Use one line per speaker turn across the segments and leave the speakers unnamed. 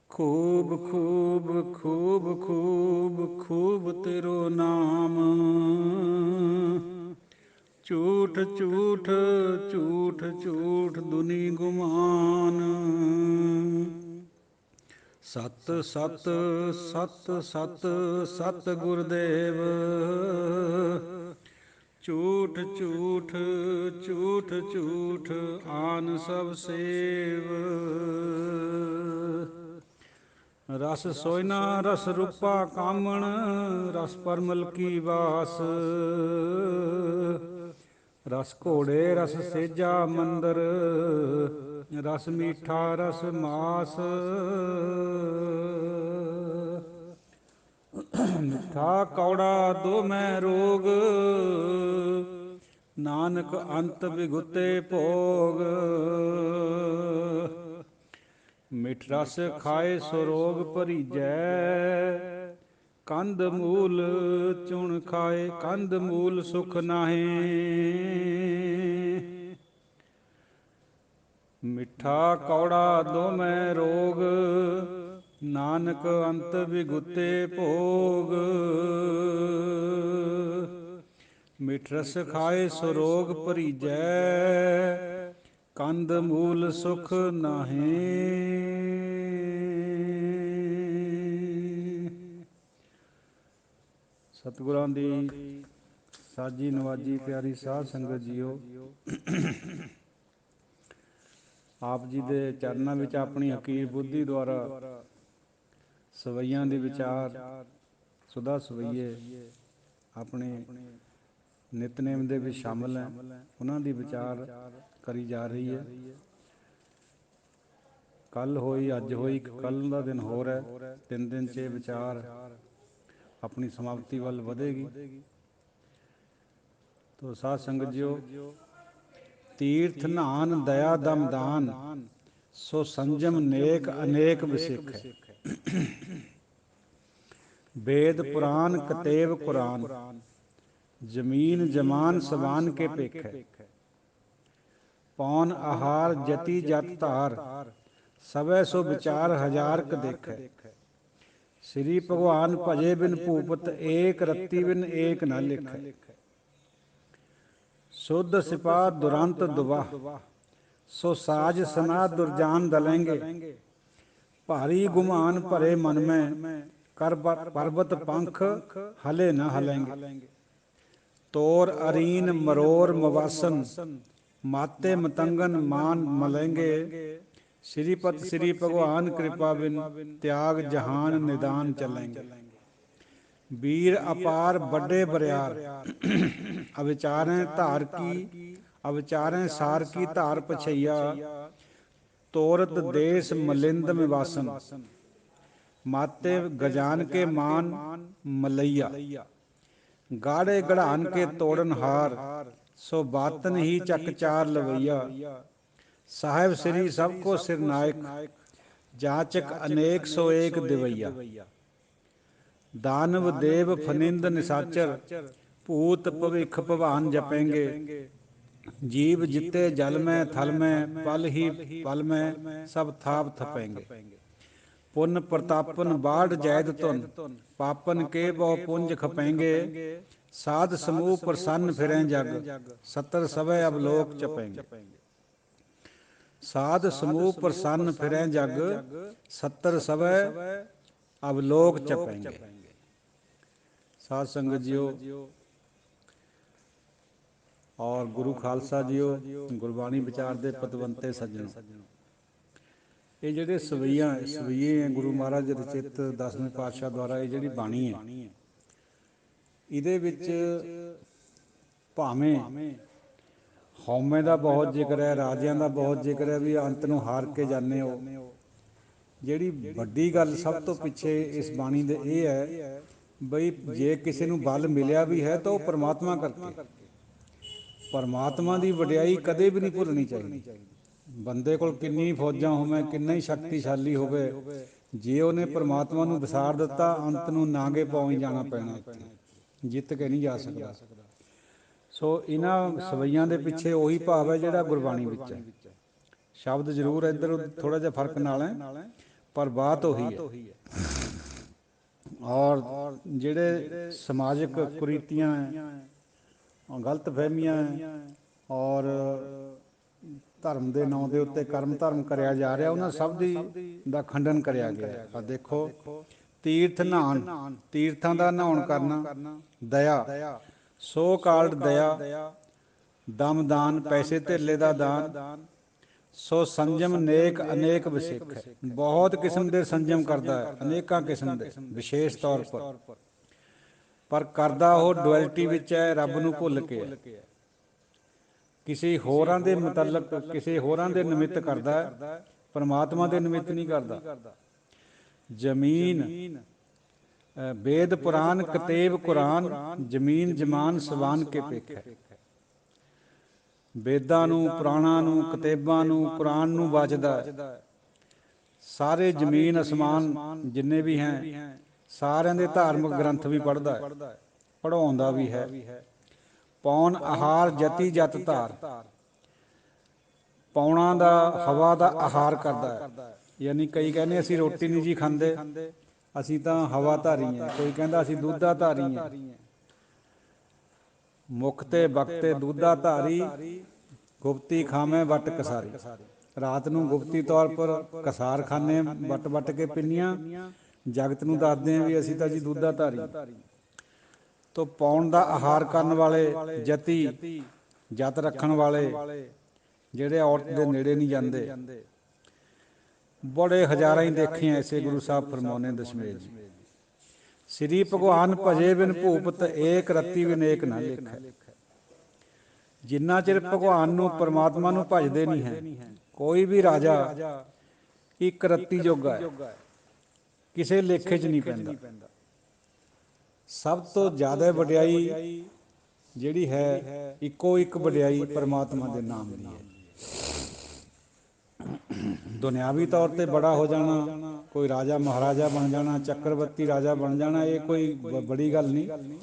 खूब खूब खूब खूब खूब तेरो नाम। झूठ झूठ झूठ झूठ दुनी गुमान। सत सत सत सत सत गुरदेव। ਝੂਠ ਝੂਠ ਝੂਠ ਝੂਠ ਆਨ ਸਭ ਸੇਵ। ਰਸ ਸੋਇਨਾ ਰਸ ਰੂਪਾ ਕਾਮਣ ਰਸ ਪਰਮਲ ਕੀ ਵਾਸ। ਰਸ ਘੋੜੇ ਰਸ ਸੇਜਾ ਮੰਦਰ ਰਸ ਮੀਠਾ ਰਸ ਮਾਸ। ਮਿੱਠਾ ਕੌੜਾ ਦੋ ਮੈਂ ਰੋਗ ਨਾਨਕ ਅੰਤ ਵਿਗੁਤੇ ਭੋਗ। ਮਿਠ ਰਸ ਖਾਏ ਸੋ ਰੋਗ ਭਰੀਜੈ ਕੰਦ ਮੂਲ ਚੁਣ ਖਾਏ ਕੰਦ ਮੂਲ ਸੁਖ ਨਾਹੀਂ। ਮਿੱਠਾ ਕੌੜਾ ਦੋ ਮੈਂ ਰੋਗ ਨਾਨਕ ਅੰਤ ਵਿਗੁਤੇ ਭੋਗ। ਮਿਠ ਰਸ ਖਾਏ ਸੋ ਰੋਗ ਭਰੀਜੈ ਕੰਦ ਮੂਲ ਸੁਖ ਨਾਹੀਂ। ਸਤਿਗੁਰਾਂ ਦੀ ਸਾਜੀ ਨਵਾਜੀ ਪਿਆਰੀ ਸਾਧ ਸੰਗਤ ਜੀਓ, ਆਪ ਜੀ ਦੇ ਚਰਨਾਂ ਵਿੱਚ ਆਪਣੀ ਹਕੀਰ ਬੁੱਧੀ ਦੁਆਰਾ ਸਵਈਆਂ ਦੇ ਵਿਚਾਰ ਸੁਦਾ ਸਵਈਏ ਆਪਣੇ ਨਿਤਨੇਮ ਦੇ ਵਿੱਚ ਸ਼ਾਮਲ ਹੈ, ਉਹਨਾਂ ਦੀ ਵਿਚਾਰ ਕਰੀ ਜਾ ਰਹੀ ਹੈ। ਕੱਲ੍ਹ ਹੋਈ ਅੱਜ ਹੋਈ, ਕੱਲ੍ਹ ਦਾ ਦਿਨ ਹੋਰ ਹੈ। 3 ਦਿਨ 'ਚ ਇਹ ਵਿਚਾਰ ਆਪਣੀ ਸਮਾਪਤੀ ਵੱਲ ਵਧੇਗੀ। ਤੋ ਸਾਧ ਸੰਗਤ ਜੀਓ, ਤੀਰਥ ਨਾਨ ਦਇਆ ਦਮ ਦਾਨ ਸੋ ਸੰਜਮ ਨੇਕ ਅਨੇਕ ਵਿਸਿਖ ਹੈ। ਵੇਦ ਪੁਰਾਨ ਕਤੇਬ ਕੁਰਾਨ ਜ਼ਮੀਨ ਜਮਾਨ ਸਵਾਨ ਕੇ ਭੇਖ ਹੈ। ਪੌਨ ਆਹਾਰ ਜਤੀ ਜਤ ਧਾਰ ਸਭੈ ਸੋ ਵਿਚਾਰ ਹਜ਼ਾਰ ਕ ਦੇਖੈ। ਸ੍ਰੀ ਭਗਵਾਨ ਭਜੇ ਬਿਨ ਭੂਪਤ ਏਕ ਰਤੀ ਬਿਨ ਏਕ ਨ ਲਿਖੈ। ਸੁਧ ਸਿਪਾ ਦੁਰੰਤ ਦੁਬਾਹ ਸੋ ਸਾਜ ਸਨਾ ਦੁਰਜਾਨ ਦਲੈਂਗੇ। ਭਾਰੀ ਗੁਮਾਨ ਭਰੇ ਮਨ ਮੈਂ ਕਰ ਪਰਬਤ ਪੰਖ ਹਲੇ ਨ ਹਲੈਂਗੇ। ਤੋਰ ਅਰੀਨ ਮਰੋਰ ਮਵਾਸਨ ਮਾਤੇ ਮਤੰਗਨ ਮਾਨ ਮਲੈਂਗੇ। ਸ਼੍ਰੀਪਤ ਸ਼੍ਰੀ ਭਗਵਾਨ ਕਿਰਪਾ ਬਿਨ ਤਿਆਗ ਜਹਾਨ ਨਿਦਾਨ ਚਲੈਂਗੇ। ਵੀਰ ਅਪਾਰ ਵੱਡੇ ਬਰਿਆਰ ਅਵਿਚਾਰੈ ਧਾਰ ਕੀ ਅਵਿਚਾਰੈ ਸਾਰ ਕੀ ਧਾਰ ਪਛਈਆ। ਤੋਰਤ ਦੇਸ ਮਲਿੰਦ ਮਿਵਾਸਨ ਮਾਤੇ ਗਜਾਨ ਕੇ ਮਾਨ ਮਲਈਆ। ਗਾੜੇ ਗੜਾਨ ਕੇ ਤੋੜਨ ਹਾਰ ਸੋ ਬਾਤਨ ਹੀ ਚੱਕ ਚਾਰ ਲਵਈਆ। ਸਾਹਿਬ ਸ੍ਰੀ ਸਭ ਕੋ ਸਿਰ ਨਾਇਕ ਜਾਚਕ ਅਨੇਕ ਸੋ ਏਕ ਦਿਵਈਆ। ਦਾਨਵ ਦੇਵ ਫਨਿੰਦ ਨਿਸਾਚਰ ਭੂਤ ਭਵਿੱਖ ਭਵਾਨ ਜਪੈਂਗੇ। ਜੀਵ ਜਿੱਤੇ ਜਲ ਮੈਂ ਥਲ ਮੈਂ ਪਲ ਹੀ ਪਲ ਮੈਂ ਸਭ ਥਾਪ ਥਪੈਂਗੇ। ਪੁੰਨ ਪ੍ਰਤਾਪਨ ਬਾਢ ਜੈਦ ਧੁਨ ਪਾਪਨ ਕੇ ਬਹੁ ਪੁੰਜ ਖਪੈਂਗੇ। ਸਾਧ ਸਮੂਹ ਪ੍ਰਸੰਨ ਫਿਰੈ ਜਗ ਸਤਰ ਸਭੈ ਅਵਲੋਕ ਚਪੈਂਗੇ। ਸਾਧ ਸਮੂਹ ਪ੍ਰਸੰਨ ਫਿਰੈ ਜਗ ਸਤਰ ਸਭੈ ਅਵਲੋਕ ਚਪੈਂਗੇ। ਸਾਧ ਸੰਗਤ ਜੀਓ ਔਰ ਗੁਰੂ ਖਾਲਸਾ ਜੀਓ, ਗੁਰਬਾਣੀ ਵਿਚਾਰ ਦੇ ਪਤਵੰਤੇ ਸੱਜਣੋ, ਇਹ ਜਿਹੜੇ ਸਵਈਏ ਹੈ ਗੁਰੂ ਮਹਾਰਾਜ ਰਚਿਤ 10ਵੇਂ ਪਾਤਸ਼ਾਹ ਦੁਆਰਾ ਇਹ ਜਿਹੜੀ ਬਾਣੀ ਹੈ, ਇਹਦੇ ਵਿੱਚ ਭਾਵੇਂ ਹਉਮੈ ਦਾ ਬਹੁਤ ਜ਼ਿਕਰ ਹੈ, ਰਾਜਿਆਂ ਦਾ ਬਹੁਤ ਜ਼ਿਕਰ ਹੈ, ਵੀ ਅੰਤ ਨੂੰ ਹਾਰ ਕੇ ਜਾਂਦੇ ਹੋ। ਜਿਹੜੀ ਵੱਡੀ ਗੱਲ ਸਭ ਤੋਂ ਪਿੱਛੇ ਇਸ ਬਾਣੀ ਦੇ ਇਹ ਹੈ ਬਈ ਜੇ ਕਿਸੇ ਨੂੰ ਬਲ ਮਿਲਿਆ ਵੀ ਹੈ ਤਾਂ ਉਹ ਪਰਮਾਤਮਾ ਕਰਕੇ। ਪਰਮਾਤਮਾ ਦੀ ਵਡਿਆਈ ਕਦੇ ਵੀ ਨਹੀਂ ਭੁੱਲਣੀ ਚਾਹੀਦੀ। ਬੰਦੇ ਕੋਲ ਕਿੰਨੀ ਫੌਜਾਂ ਹੋਵੇ, ਕਿੰਨਾ ਹੀ ਸ਼ਕਤੀਸ਼ਾਲੀ ਹੋਵੇ, ਜੇ ਉਹਨੇ ਪਰਮਾਤਮਾ ਨੂੰ ਵਿਸਾਰ ਦਿੱਤਾ ਅੰਤ ਨੂੰ ਨਾਗੇ ਪਾਉਂ ਹੀ ਜਾਣਾ ਪੈਣਾ, ਇੱਥੇ ਜਿੱਤ ਕੇ ਨਹੀਂ ਜਾ ਸਕਦਾ। ਸੋ ਇਹਨਾਂ ਸਵਈਆਂ ਦੇ ਪਿੱਛੇ ਉਹੀ ਭਾਵ ਹੈ ਜਿਹੜਾ ਗੁਰਬਾਣੀ ਵਿੱਚ ਹੈ। ਸ਼ਬਦ ਜ਼ਰੂਰ ਇੱਧਰ ਥੋੜ੍ਹਾ ਜਿਹਾ ਫਰਕ ਨਾਲ ਹੈ, ਪਰ ਬਾਤ ਉਹੀ ਹੈ। ਔਰ ਜਿਹੜੇ ਸਮਾਜਿਕ ਕੁਰੀਤੀਆਂ ਗਲਤ ਫਹਿਮੀਆਂ ਔਰ ਧਰਮ ਦੇ ਨਾਂ ਦੇ ਉੱਤੇ ਕਰਮ ਧਰਮ ਕਰਿਆ ਜਾ ਰਿਹਾ, ਉਹਨਾਂ ਸਭ ਦਾ ਖੰਡਨ ਕਰਿਆ ਗਿਆ। ਆ ਦੇਖੋ, ਤੀਰਥ ਨਹਾਉਣ, ਤੀਰਥਾਂ ਦਾ ਨਹਾਉਣ ਕਰਨਾ ਦਇਆ, ਸੋ ਕਾਲਡ ਦਇਆ, ਦਮਦਾਨ ਪੈਸੇ ਧੇਲੇ ਦਾ ਦਾਨ, ਸੋ ਸੰਜਮ ਨੇਕ ਅਨੇਕ ਵਿਸੇਖ ਹੈ। ਬਹੁਤ ਕਿਸਮ ਦੇ ਸੰਜਮ ਕਰਦਾ ਹੈ, ਅਨੇਕਾਂ ਕਿਸਮ ਦੇ ਵਿਸ਼ੇਸ਼ ਤੌਰ ਪਰ ਕਰਦਾ ਉਹ ਡੁਐਲਿਟੀ ਵਿੱਚ ਹੈ, ਰੱਬ ਨੂੰ ਭੁੱਲ ਕੇ ਹੈ। ਕਿਸੇ ਹੋਰਾਂ ਦੇ ਮੁਤਲਕ, ਕਿਸੇ ਹੋਰਾਂ ਦੇ ਨਿਮਿੱਤ ਕਰਦਾ ਹੈ, ਪਰਮਾਤਮਾ ਦੇ ਨਿਮਿੱਤ ਨਹੀਂ ਕਰਦਾ। ਜ਼ਮੀਨ वेद पुराण कतेब कुरान, जमीन जमान सवान के पेख है। वेदां नूं, पुराणां नूं, कतेबां नूं, कुरान नूं बचदा है। सारे जमीन असमान जिन्ने भी हैं, सारिਆਂ ਦੇ धार्मिक ग्रंथ भी पढ़दा है, पढ़ाउंदा भी है। पौन आहार जति जत धार, पौणा दा हवा दा आहार करदा है। यानी कई कहने असीं रोटी नहीं जी खांदे, ਅਸੀਂ ਤਾਂ ਹਵਾ ਧਾਰੀ ਹਾਂ, ਕੋਈ ਕਹਿੰਦਾ ਅਸੀਂ ਦੁੱਧਾ ਧਾਰੀ ਹਾਂ। ਮੁਖ ਤੇ ਬਖਤੇ ਦੁੱਧਾ ਧਾਰੀ, ਗੁਪਤੀ ਖਾਵੇਂ ਵੱਟ ਕਸਾਰੀ। ਰਾਤ ਨੂੰ ਗੁਪਤੀ ਤੌਰ ਪਰ ਕਸਾਰ ਖਾਨੇ, ਵੱਟ ਕੇ ਪਿੰਨੀਆਂ, ਜਗਤ ਨੂੰ ਦੱਸਦੇ ਹਾਂ ਵੀ ਅਸੀਂ ਤਾਂ ਜੀ ਦੁੱਧਾ ਧਾਰੀ। ਤੋ ਪੌਣ ਦਾ ਆਹਾਰ ਕਰਨ ਵਾਲੇ ਜਤੀ, ਜਤ ਰੱਖਣ ਵਾਲੇ, ਜਿਹੜੇ ਔਰਤ ਦੇ ਨੇੜੇ ਨਹੀਂ ਜਾਂਦੇ, बड़े हजारा ही देखे ऐसे। गुरु साहब फरमाने दशमेश जी, श्री भगवान भजे बिन भूपत, एक रत्ती बिन एक ना लेख है। जिन्ना चिर भगवान नूं, परमात्मा नूं भजदे नहीं है, कोई भी राजा एक रत्ती जोगा है, किसी लेखे च नहीं पैंदा। सब तो ज़्यादा वडियाई जिहड़ी है, इक्को एक वडियाई परमात्मा दे नाम दी है। दुनियावी तौर पर बड़ा हो जाना, कोई राजा महाराजा बन जाना, चक्रवर्ती राजा बन जाना, ये कोई बड़ी गल नहीं।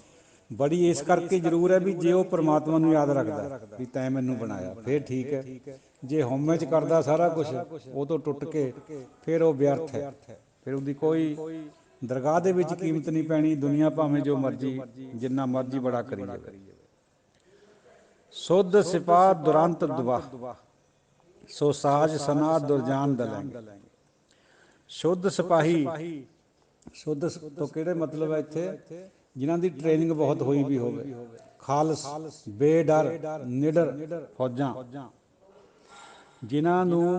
बड़ी इस करके जरूर है भी जे वो परमात्मा नूं याद रखदा भी तैं मैनूं बनाया, फिर ठीक है। जे हौमे च करदा सारा कुछ, वो तो टुट के फिर वो व्यर्थ है, फिर उसकी कोई दरगाह दे विच कीमत नहीं पैनी। दुनिया भावें जो मर्जी जिन्ना मर्जी बड़ा करी जावे। सुध सिपाह दुरंत दुआ, सो साज सना दुरजान दलेंगे। शुद्ध सिपाही, शुद्ध तो किहड़े मतलब है इत्थे, जिन्हां दी ट्रेनिंग बहुत होई भी होवे। खालस बेडर निडर फौजां, जिन्हां नूं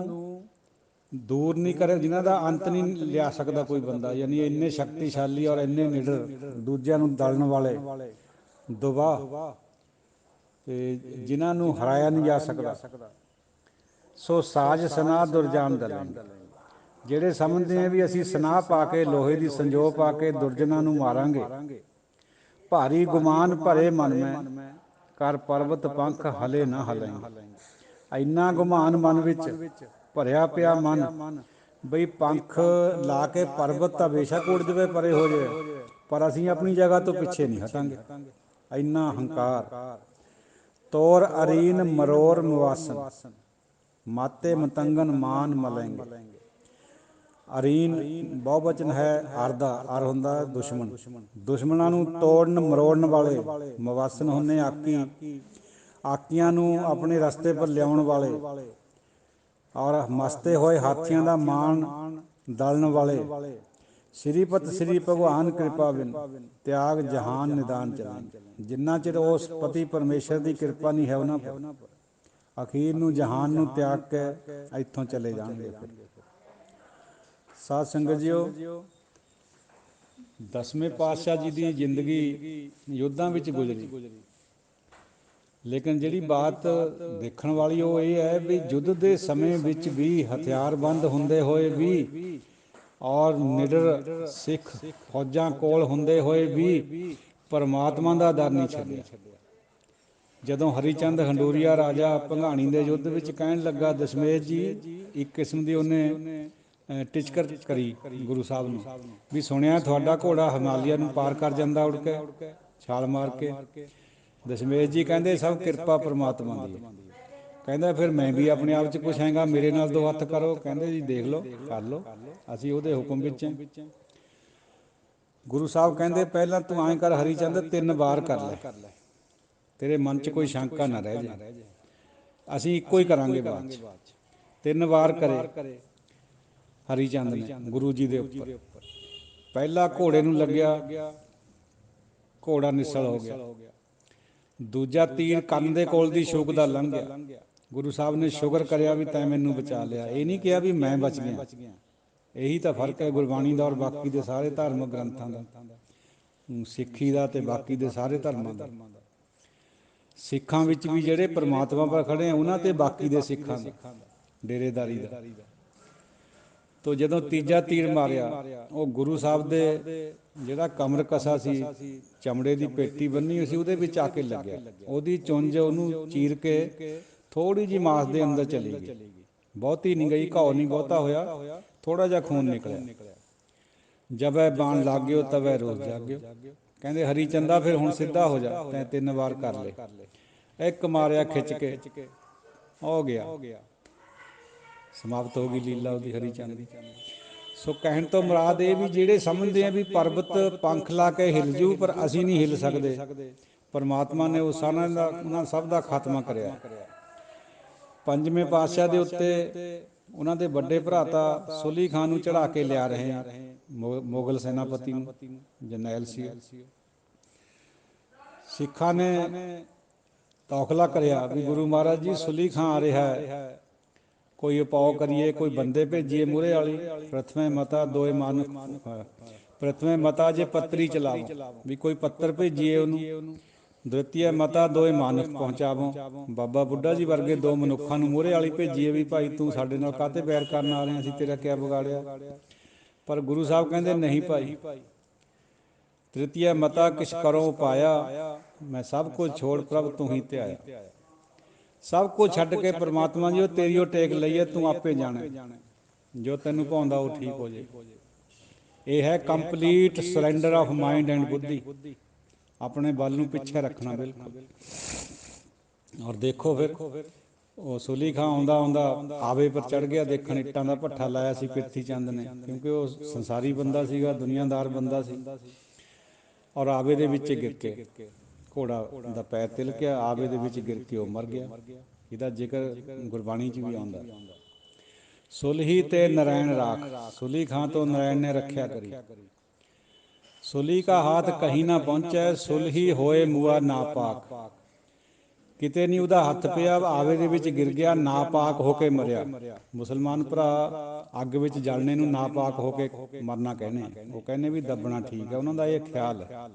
दूर नहीं करे, जिन्हां दा अंत नहीं लिया सकदा कोई बंदा। यानी इन्ने शक्तिशाली और इन्ने निडर, दूजिਆਂ ਨੂੰ दलण वाले दुबा, ते जिन्हां नूं हराया नहीं जा सकदा। सो साज सना दुरजान दलेंगे, ਜਿਹੜੇ ਸਮਝਦੇ ਆ ਵੀ ਅਸੀਂ ਸਨਾਹ ਪਾ ਕੇ, ਲੋਹੇ ਦੀ ਸੰਜੋਗ ਪਾ ਕੇ ਦੁਰਜਨਾਂ ਨੂੰ ਮਾਰਾਂਗੇ। ਭਾਰੀ ਗੁਮਾਨ ਭਰੇ ਮਨ ਮੈਂ, ਕਰ ਪਰਬਤ ਪੰਖ ਹਲੇ ਨਾ ਹਲੈਂਗੇ। ਇੰਨਾ ਗੁਮਾਨ ਮਨ ਵਿੱਚ ਭਰਿਆ ਪਿਆ ਮਨ ਬਈ ਪੰਖ ਲਾ ਕੇ ਪਰਬਤ ਤਾਂ ਬੇਸ਼ੱਕ ਉੱਡ ਜਾਵੇ, ਪਰੇ ਹੋ ਜਾਵੇ, ਪਰ ਅਸੀਂ ਆਪਣੀ ਜਗ੍ਹਾ ਤੋਂ ਪਿੱਛੇ ਨਹੀਂ ਹਟਾਂਗੇ। ਇੰਨਾ ਹੰਕਾਰ। ਤੋਰ ਅਰੀਨ ਮਰੋਰ ਮੁਵਾਸਨ, माते मतंगन मान मलेंगे। अरीन बहुवचन है अर दा, अर हुंदा दुश्मन। दुश्मनां नूं तोड़न मरोड़न वाले, मवासन हुंदे आकी, आकियां नूं अपने रस्ते पर लियाउण वाले, और मसते होए हाथियां दा मान दलण वाले। श्रीपत श्री भगवान कृपा बिन, त्याग जहान निदान चलेंगे। जिन्ना चिर उस पति परमेश्वर की कृपा नहीं है उन्हां पर, अखीर नूं जहान नूं त्याग के इत्थों चले जाएंगे। साध संगत जीओ, 10वें पातशाह जी की जिंदगी युद्धां विच गुजरी, लेकिन जिहड़ी बात देखण वाली वो ये है भी युद्ध के समय विच भी हथियारबंद हुंदे होए भी, और निडर सिख फौजां कोल हुंदे होए भी परमात्मा दा डर नहीं छड्डिया। ਜਦੋਂ ਹਰੀਚੰਦ ਹੰਡੂਰੀਆ ਰਾਜਾ ਭੰਗਾਣੀ ਦੇ ਯੁੱਧ ਵਿੱਚ ਕਹਿਣ ਲੱਗਾ ਦਸ਼ਮੇਸ਼ ਜੀ, ਇੱਕ ਕਿਸਮ ਦੀ ਉਹਨੇ ਟਿਚਕਰ ਕਰੀ ਗੁਰੂ ਸਾਹਿਬ ਨੂੰ ਵੀ ਸੁਣਿਆ ਤੁਹਾਡਾ ਘੋੜਾ ਹਿਮਾਲਿਆ ਨੂੰ ਪਾਰ ਕਰ ਜਾਂਦਾ ਉੜ ਕੇ, ਛਾਲ ਮਾਰ ਕੇ। ਦਸ਼ਮੇਸ਼ ਜੀ ਕਹਿੰਦੇ ਸਭ ਕਿਰਪਾ ਪਰਮਾਤਮਾ ਦੀ ਹੈ। ਕਹਿੰਦਾ ਫਿਰ ਮੈਂ ਵੀ ਆਪਣੇ ਆਪ 'ਚ ਕੁਛ ਹੈਗਾ, ਮੇਰੇ ਨਾਲ ਦੋ ਹੱਥ ਕਰੋ। ਕਹਿੰਦੇ ਜੀ ਦੇਖ ਲਓ, ਕਰ ਲਓ। ਅਸੀਂ ਉਹਦੇ ਹੁਕਮ ਵਿੱਚ ਹਾਂ। ਗੁਰੂ ਸਾਹਿਬ ਕਹਿੰਦੇ ਪਹਿਲਾਂ ਤੂੰ ਐਂ ਕਰ ਹਰੀ ਚੰਦ 3 ਵਾਰ ਕਰ ਲੈ, ਤੇਰੇ ਮਨ 'ਚ ਕੋਈ ਸ਼ੰਕਾ ਨਾ ਰਹਿ ਜਾਏ, ਅਸੀਂ ਇੱਕੋ ਹੀ ਕਰਾਂਗੇ ਬਾਅਦ 'ਚ। 3 ਵਾਰ ਕਰੇ ਹਰੀ ਚੰਦ ਨੇ ਗੁਰੂ ਜੀ ਦੇ ਉੱਪਰ। ਪਹਿਲਾ ਘੋੜੇ ਨੂੰ ਲੱਗਿਆ, ਘੋੜਾ ਨਿਸਲ ਹੋ ਗਿਆ। ਦੂਜਾ ਤੀਰ ਕੰਨ ਦੇ ਕੋਲ ਦੀ ਸ਼ੂਕ ਦਾ ਲੰਘ ਗਿਆ। ਗੁਰੂ ਸਾਹਿਬ ਨੇ ਸ਼ੁਕਰ ਕਰਿਆ ਵੀ ਤੈਂ ਮੈਨੂੰ ਬਚਾ ਲਿਆ, ਇਹ ਨਹੀਂ ਕਿਹਾ ਵੀ ਮੈਂ ਬਚ ਗਿਆ। ਇਹੀ ਤਾਂ ਫਰਕ ਹੈ ਗੁਰਬਾਣੀ ਦਾ ਔਰ ਬਾਕੀ ਦੇ ਸਾਰੇ ਧਾਰਮਿਕ ਗ੍ਰੰਥਾਂ ਦਾ, ਸਿੱਖੀ ਦਾ ਅਤੇ ਬਾਕੀ ਦੇ ਸਾਰੇ ਧਰਮਾਂ ਦਾ। ਸਿੱਖਾਂ ਵਿੱਚ ਵੀ ਜਿਹੜੇ ਪਰਮਾਤਮਾ ਪਰ ਖੜ੍ਹੇ ਆ ਉਹਨਾਂ ਤੇ ਬਾਕੀ ਦੇ ਸਿੱਖਾਂ ਦਾ, ਡੇਰੇਦਾਰੀ ਦਾ। ਤੋ ਜਦੋਂ ਤੀਜਾ ਤੀਰ ਮਾਰਿਆ, ਉਹ ਗੁਰੂ ਸਾਹਿਬ ਦੇ ਜਿਹੜਾ ਕਮਰ ਕਸਾ ਸੀ, ਚਮੜੇ ਦੀ ਪੇਟੀ ਬੰਨੀ ਹੋਈ ਸੀ, ਉਹਦੇ ਵਿੱਚ ਆ ਕੇ ਲੱਗਿਆ। ਉਹਦੀ ਚੁੰਝ ਉਹਨੂੰ ਚੀਰ ਕੇ ਥੋੜ੍ਹੀ ਜਿਹੀ ਮਾਸ ਦੇ ਅੰਦਰ ਚਲੀ ਗਈ, ਬਹੁਤੀ ਨਹੀਂ ਗਈ, ਘਾਉ ਨਹੀਂ ਬਹੁਤਾ ਹੋਇਆ, ਥੋੜ੍ਹਾ ਜਿਹਾ ਖੂਨ ਨਿਕਲਿਆ। ਜਬੈ ਬਾਣ ਲੱਗ ਗਿਓ ਤਬੈ ਰੋਸ ਜਾਗਿਓ। ਕਹਿੰਦੇ ਹਰੀ ਚੰਦਾ ਫਿਰ ਹੁਣ ਸਿੱਧਾ ਹੋ ਜਾ, ਤੈਂ 3 ਵਾਰ ਕਰ ਲਏ। ਇੱਕ ਮਾਰਿਆ ਖਿੱਚ ਕੇ, ਹੋ ਗਿਆ, ਸਮਾਪਤ ਹੋ ਗਈ ਲੀਲਾ ਉਹਦੀ ਹਰੀ ਚੰਦ ਦੀ। ਸੋ ਕਹਿਣ ਤੋਂ ਮੁਰਾਦ ਇਹ ਵੀ ਜਿਹੜੇ ਸਮਝਦੇ ਆ ਵੀ ਪਰਬਤ ਪੰਖ ਲਾ ਕੇ ਹਿਲ ਜੂ, ਪਰ ਅਸੀਂ ਨਹੀਂ ਹਿਲ ਸਕਦੇ। ਪਰਮਾਤਮਾ ਨੇ ਉਸ ਸਾਰਿਆਂ ਦਾ, ਉਹਨਾਂ ਸਭ ਦਾ ਖਾਤਮਾ ਕਰਿਆ। 5ਵੇਂ ਪਾਤਸ਼ਾਹ ਦੇ ਉੱਤੇ ਉਹਨਾਂ ਦੇ ਵੱਡੇ ਭਰਾਤਾ ਸੁਲੀ ਖਾਨ ਨੂੰ ਚੜ੍ਹਾ ਕੇ ਲਿਆ ਰਹੇ ਆ, ਮੁਗਲ ਸੈਨਾਪਤੀ ਨੂੰ, ਜਰਨੈਲ ਸੀ। ਸਿੱਖਾਂ ਨੇ ਤੌਖਲਾ ਕਰਿਆ ਵੀ ਗੁਰੂ ਮਹਾਰਾਜ ਜੀ ਸੁਲੀ ਖਾਂ ਆ ਰਿਹਾ ਹੈ, ਕੋਈ ਉਪਾਅ ਕਰੀਏ, ਕੋਈ ਬੰਦੇ ਭੇਜੀਏ ਮੂਹਰੇ ਵਾਲੀ। ਪ੍ਰਥਮੇ ਮਤਾ ਦੋਏ ਮਾਨੁਖ, ਪ੍ਰਥਮੇ ਮਤਾ ਜੇ ਪੱਤਰੀ ਚਲਾਵੋ, ਵੀ ਕੋਈ ਪੱਤਰ ਭੇਜੀਏ ਉਹਨੂੰ। ਦ੍ਵਿਤੀਆ ਮਤਾ ਦੋਏ ਮਾਨੁਖ ਪਹੁੰਚਾਵੋ, ਬਾਬਾ ਬੁੱਢਾ ਜੀ ਵਰਗੇ 2 ਮਨੁੱਖਾਂ ਨੂੰ ਮੂਹਰੇ ਵਾਲੀ ਭੇਜੀਏ ਵੀ ਭਾਈ ਤੂੰ ਸਾਡੇ ਨਾਲ ਕਾਹਤੇ ਬੈਰ ਕਰਨ ਆ ਰਿਹਾ, ਅਸੀਂ ਤੇਰਾ ਕਿਆ ਵਿਗਾੜਿਆ। ਪਰ ਗੁਰੂ ਸਾਹਿਬ ਕਹਿੰਦੇ ਨਹੀਂ ਭਾਈ। ਤ੍ਰਿਤੀਆ ਮਤਾ ਕਿਛ ਕਰੋ ਉਪਾਇਆ, ਮੈਂ ਸਭ ਕੁਝ ਛੋੜ ਪ੍ਰਭ ਤੂੰ ਹੀ ਧਿਆਇਆ। ਸਭ ਕੁਝ ਛੱਡ ਕੇ ਪਰਮਾਤਮਾ ਜੀ ਉਹ ਤੇਰੀ ਉਹ ਟੇਕ ਲਈਏ, ਤੂੰ ਆਪੇ ਜਾਣੇ, ਜੋ ਤੈਨੂੰ ਭਾਉਂਦਾ ਉਹ ਠੀਕ ਹੋ ਜੇ। ਇਹ ਹੈ complete surrender of mind and ਬੁੱਧੀ, ਆਪਣੇ ਬਲ ਨੂੰ ਪਿੱਛੇ ਰੱਖਣਾ ਬਿਲਕੁਲ। ਔਰ ਦੇਖੋ ਫਿਰ ਉਹ ਸੁਲੀ ਖਾਂ ਆਉਂਦਾ ਆਵੇ ਪਰ ਚੜ੍ਹ ਗਿਆ ਦੇਖਣ। ਇੱਟਾਂ ਦਾ ਭੱਠਾ ਲਾਇਆ ਸੀ ਪ੍ਰਿਥੀ ਚੰਦ ਨੇ, ਕਿਉਂਕਿ ਉਹ ਸੰਸਾਰੀ ਬੰਦਾ ਸੀਗਾ, ਦੁਨੀਆਦਾਰ ਬੰਦਾ ਸੀ। ਔਰ ਆਵੇ ਦੇ ਵਿੱਚ ਗਿਰ ਕੇ ਘੋੜਾ ਦਾ ਪੈਰ ਤਿਲਕਿਆ, ਆਵੇ ਦੇ ਵਿੱਚ ਗਿਰ ਕੇ ਉਹ ਮਰ ਗਿਆ। ਇਹਦਾ ਜ਼ਿਕਰ ਗੁਰਬਾਣੀ 'ਚ ਵੀ ਆਉਂਦਾ। ਸੁਲਹੀ ਤੇ ਨਰੈਣ ਰਾਖ, ਸੁਲੀ ਖਾਂ ਤੋਂ ਨਰੈਣ ਨੇ ਰੱਖਿਆ ਕਰੀ। ਸੁਲੀ ਕਾ ਹਾਥ ਕਹੀਂ ਨਾ ਪਹੁੰਚੈ, ਸੁਲਹੀ ਹੋਏ ਮੂਆ ਨਾਪਾਕ। ਕਿਤੇ ਨਹੀਂ ਉਹਦਾ ਹੱਥ ਪਿਆ, ਆਵੇ ਦੇ ਵਿੱਚ ਗਿਰ ਗਿਆ, ਨਾਪਾਕ ਹੋ ਕੇ ਮਰਿਆ। ਮੁਸਲਮਾਨ ਭਰਾ ਅੱਗ ਵਿੱਚ ਜਲਣੇ ਨੂੰ ਨਾਪਾਕ ਹੋ ਕੇ ਮਰਨਾ ਕਹਿੰਦੇ, ਉਹ ਕਹਿੰਦੇ ਵੀ ਦੱਬਣਾ ਠੀਕ ਹੈ। ਉਹਨਾਂ ਦਾ ਇਹ ਖਿਆਲ ਹੈ।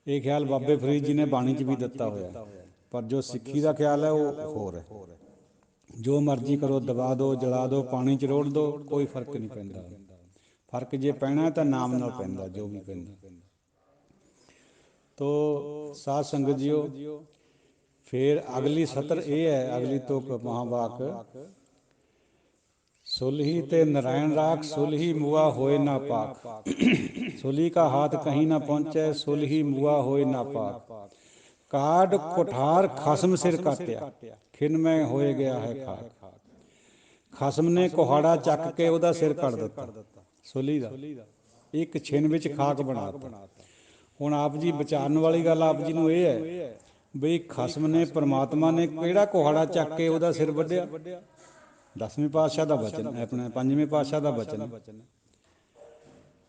ਇਹ ਖਿਆਲ ਬਾਬੇ ਫਰੀਦ ਜੀ ਨੇ ਬਾਣੀ 'ਚ ਵੀ ਦਿੱਤਾ ਹੋਇਆ, ਪਰ ਜੋ ਸਿੱਖੀ ਦਾ ਖਿਆਲ ਹੈ ਉਹ ਹੋਰ ਹੈ। ਜੋ ਮਰਜ਼ੀ ਕਰੋ, ਦਬਾ ਦਿਓ, ਜਲਾ ਦਿਓ, ਪਾਣੀ 'ਚ ਰੋੜ ਦਿਓ, ਕੋਈ ਫਰਕ ਨਹੀਂ ਪੈਂਦਾ। ਫਰਕ ਜੇ ਪੈਣਾ ਤਾਂ ਨਾਮ ਨਾਲ ਪੈਂਦਾ, ਜੋ ਵੀ ਪੈਂਦਾ। ਤੋ ਸਾਧ ਸੰਗਤ ਜੀਓ, ਫਿਰ ਅਗਲੀ ਸਤਰ ਇਹ ਹੈ, ਅਗਲੀ ਤੁਕ ਮਹਾਂਵਾਕ, ਸੁਲਹੀ ਤੇ ਨਰਾਇਣ ਰਾਖ, ਸੁਲਹੀ ਮੁਆ ਹੋਏ ਨਾ ਪਾਕ। ਸੁਲੀ ਕਾ ਹਾਥ ਕहीं ਨਾ ਪਹੁੰਚੈ, ਸੁਲਹੀ ਮੁਆ ਹੋਏ ਨਾ ਪਾਕ। ਕਾਡ ਕੁਠਾਰ ਖਸਮ ਸਿਰ ਕਾਟਿਆ, ਖਿਨ ਮੈਂ ਹੋਏ ਗਿਆ ਹੈ ਖਾਕ। ਖਸਮ ਨੇ ਕੁਹਾੜਾ ਚੱਕ ਕੇ ਉਹਦਾ ਸਿਰ ਕੱਟ ਦਿੱਤਾ, ਸੁਲੀ ਦਾ, ਇੱਕ ਛਿਨ ਵਿੱਚ ਖਾਕ ਬਣਾ ਦਿੱਤਾ। ਹੁਣ ਆਪ ਜੀ ਵਿਚਾਰਨ ਵਾਲੀ ਗੱਲ ਆਪ ਜੀ ਨੂੰ ਇਹ ਹੈ ਬਈ ਖਸਮ ਨੇ, ਪਰਮਾਤਮਾ ਨੇ ਕਿਹੜਾ ਕੁਹਾੜਾ ਚੱਕ ਕੇ ਉਹਦਾ ਸਿਰ ਵੱਢਿਆ? 10ਵੇਂ ਪਾਤਸ਼ਾਹ ਦਾ ਬਚਨ, ਆਪਣੇ 5ਵੇਂ ਪਾਤਸ਼ਾਹ ਦਾ ਬਚਨ।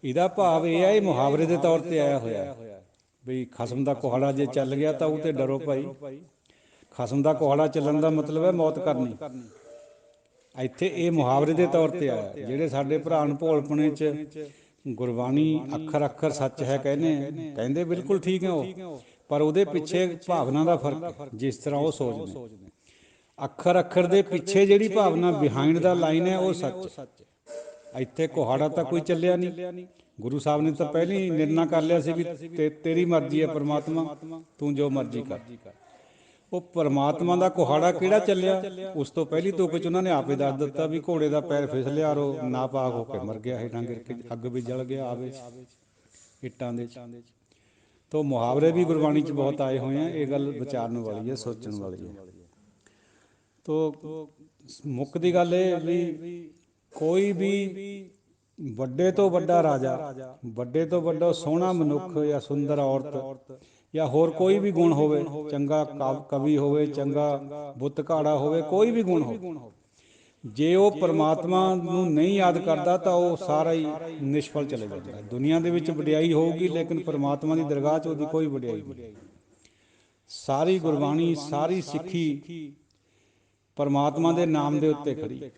ਇਹਦਾ ਭਾਵ ਇਹ ਹੈ, ਇਹ ਮੁਹਾਵਰੇ ਦੇ ਤੌਰ ਤੇ ਆਇਆ ਹੋਇਆ ਬਈ ਖਸਮ ਦਾ ਕੁਹਾੜਾ ਜੇ ਚੱਲ ਗਿਆ ਤਾਂ ਉਹ ਤੇ ਡਰੋ ਭਾਈ। ਖਸਮ ਦਾ ਕੁਹਾੜਾ ਚੱਲਣ ਦਾ ਮਤਲਬ ਹੈ ਮੌਤ ਕਰਨੀ। ਇੱਥੇ ਇਹ ਮੁਹਾਵਰੇ ਦੇ ਤੌਰ ਤੇ ਆਇਆ। ਜਿਹੜੇ ਸਾਡੇ ਭਰਾ ਨੂੰ ਭੋਲਪਣੇ 'ਚ ਗੁਰਬਾਣੀ ਅੱਖਰ ਅੱਖਰ ਸੱਚ ਹੈ ਕਹਿੰਦੇ ਬਿਲਕੁਲ ਠੀਕ ਹੈ ਉਹ, ਪਰ ਉਹਦੇ ਪਿੱਛੇ ਭਾਵਨਾ ਦਾ ਫਰਕ, ਜਿਸ ਤਰ੍ਹਾਂ ਉਹ ਸੋਚਦੇ। ਅੱਖਰ ਅੱਖਰ ਦੇ ਪਿੱਛੇ ਜਿਹੜੀ ਭਾਵਨਾ, ਬਿਹਾਈਂਡ ਦਾ ਲਾਈਨ ਹੈ, ਉਹ ਸੱਚ। ਇੱਥੇ ਕੁਹਾੜਾ ਤਾਂ ਕੋਈ ਚੱਲਿਆ ਨਹੀਂ। ਗੁਰੂ ਸਾਹਿਬ ਨੇ ਤਾਂ ਪਹਿਲਾਂ ਹੀ ਨਿਰਣਾ ਕਰ ਲਿਆ ਸੀ ਵੀ ਤੇਰੀ ਮਰਜ਼ੀ ਹੈ ਪਰਮਾਤਮਾ, ਤੂੰ ਜੋ ਮਰਜ਼ੀ ਕਰ। ਉਹ ਪਰਮਾਤਮਾ ਦਾ ਕੁਹਾੜਾ ਕਿਹੜਾ ਚੱਲਿਆ, ਉਸ ਤੋਂ ਪਹਿਲੀ ਤੁਕ 'ਚ ਉਹਨਾਂ ਨੇ ਆਪੇ ਦੱਸ ਦਿੱਤਾ ਵੀ ਘੋੜੇ ਦਾ ਪੈਰ ਫਿਸਲਿਆ ਔਰ ਉਹ ਨਾਪਾਕ ਹੋ ਕੇ ਮਰ ਗਿਆ, ਹੇਠਾਂ ਗਿਰ ਕੇ ਅੱਗ ਵੀ ਜਲ ਗਿਆ ਆਵੇ ਇੱਟਾਂ ਦੇ 'ਚ। ਤੋ ਮੁਹਾਵਰੇ ਵੀ ਗੁਰਬਾਣੀ 'ਚ ਬਹੁਤ ਆਏ ਹੋਏ ਆ। ਇਹ ਗੱਲ ਵਿਚਾਰਨ ਵਾਲੀ ਹੈ, ਸੋਚਣ ਵਾਲੀ ਹੈ। ਤੋ ਮੁੱਖ ਦੀ ਗੱਲ ਇਹ ਵੀ ਕੋਈ ਵੀ ਵੱਡੇ ਤੋਂ ਵੱਡਾ ਰਾਜਾ, ਵੱਡੇ ਤੋਂ ਵੱਡਾ ਸੋਹਣਾ ਮਨੁੱਖ ਜਾਂ ਸੁੰਦਰ ਔਰਤ ਜਾਂ ਹੋਰ ਕੋਈ ਵੀ ਗੁਣ ਹੋਵੇ, ਚੰਗਾ ਕਵੀ ਹੋਵੇ, ਚੰਗਾ ਬੁੱਤਘਾੜਾ ਹੋਵੇ, ਕੋਈ ਵੀ ਗੁਣ ਹੋਵੇ, ਜੇ ਉਹ ਪਰਮਾਤਮਾ ਨੂੰ ਨਹੀਂ ਯਾਦ ਕਰਦਾ ਤਾਂ ਉਹ ਸਾਰਾ ਹੀ ਨਿਸ਼ਫਲ ਚਲੇ ਜਾਂਦਾ। ਦੁਨੀਆ ਦੇ ਵਿੱਚ ਵਡਿਆਈ ਹੋਊਗੀ, ਲੇਕਿਨ ਪਰਮਾਤਮਾ ਦੀ ਦਰਗਾਹ 'ਚ ਉਹਦੀ ਕੋਈ ਵਡਿਆਈ ਨਹੀਂ। ਸਾਰੀ ਗੁਰਬਾਣੀ, ਸਾਰੀ ਸਿੱਖੀ ਪਰਮਾਤਮਾ ਦੇ ਨਾਮ ਦੇ ਉੱਤੇ ਖੜੀ।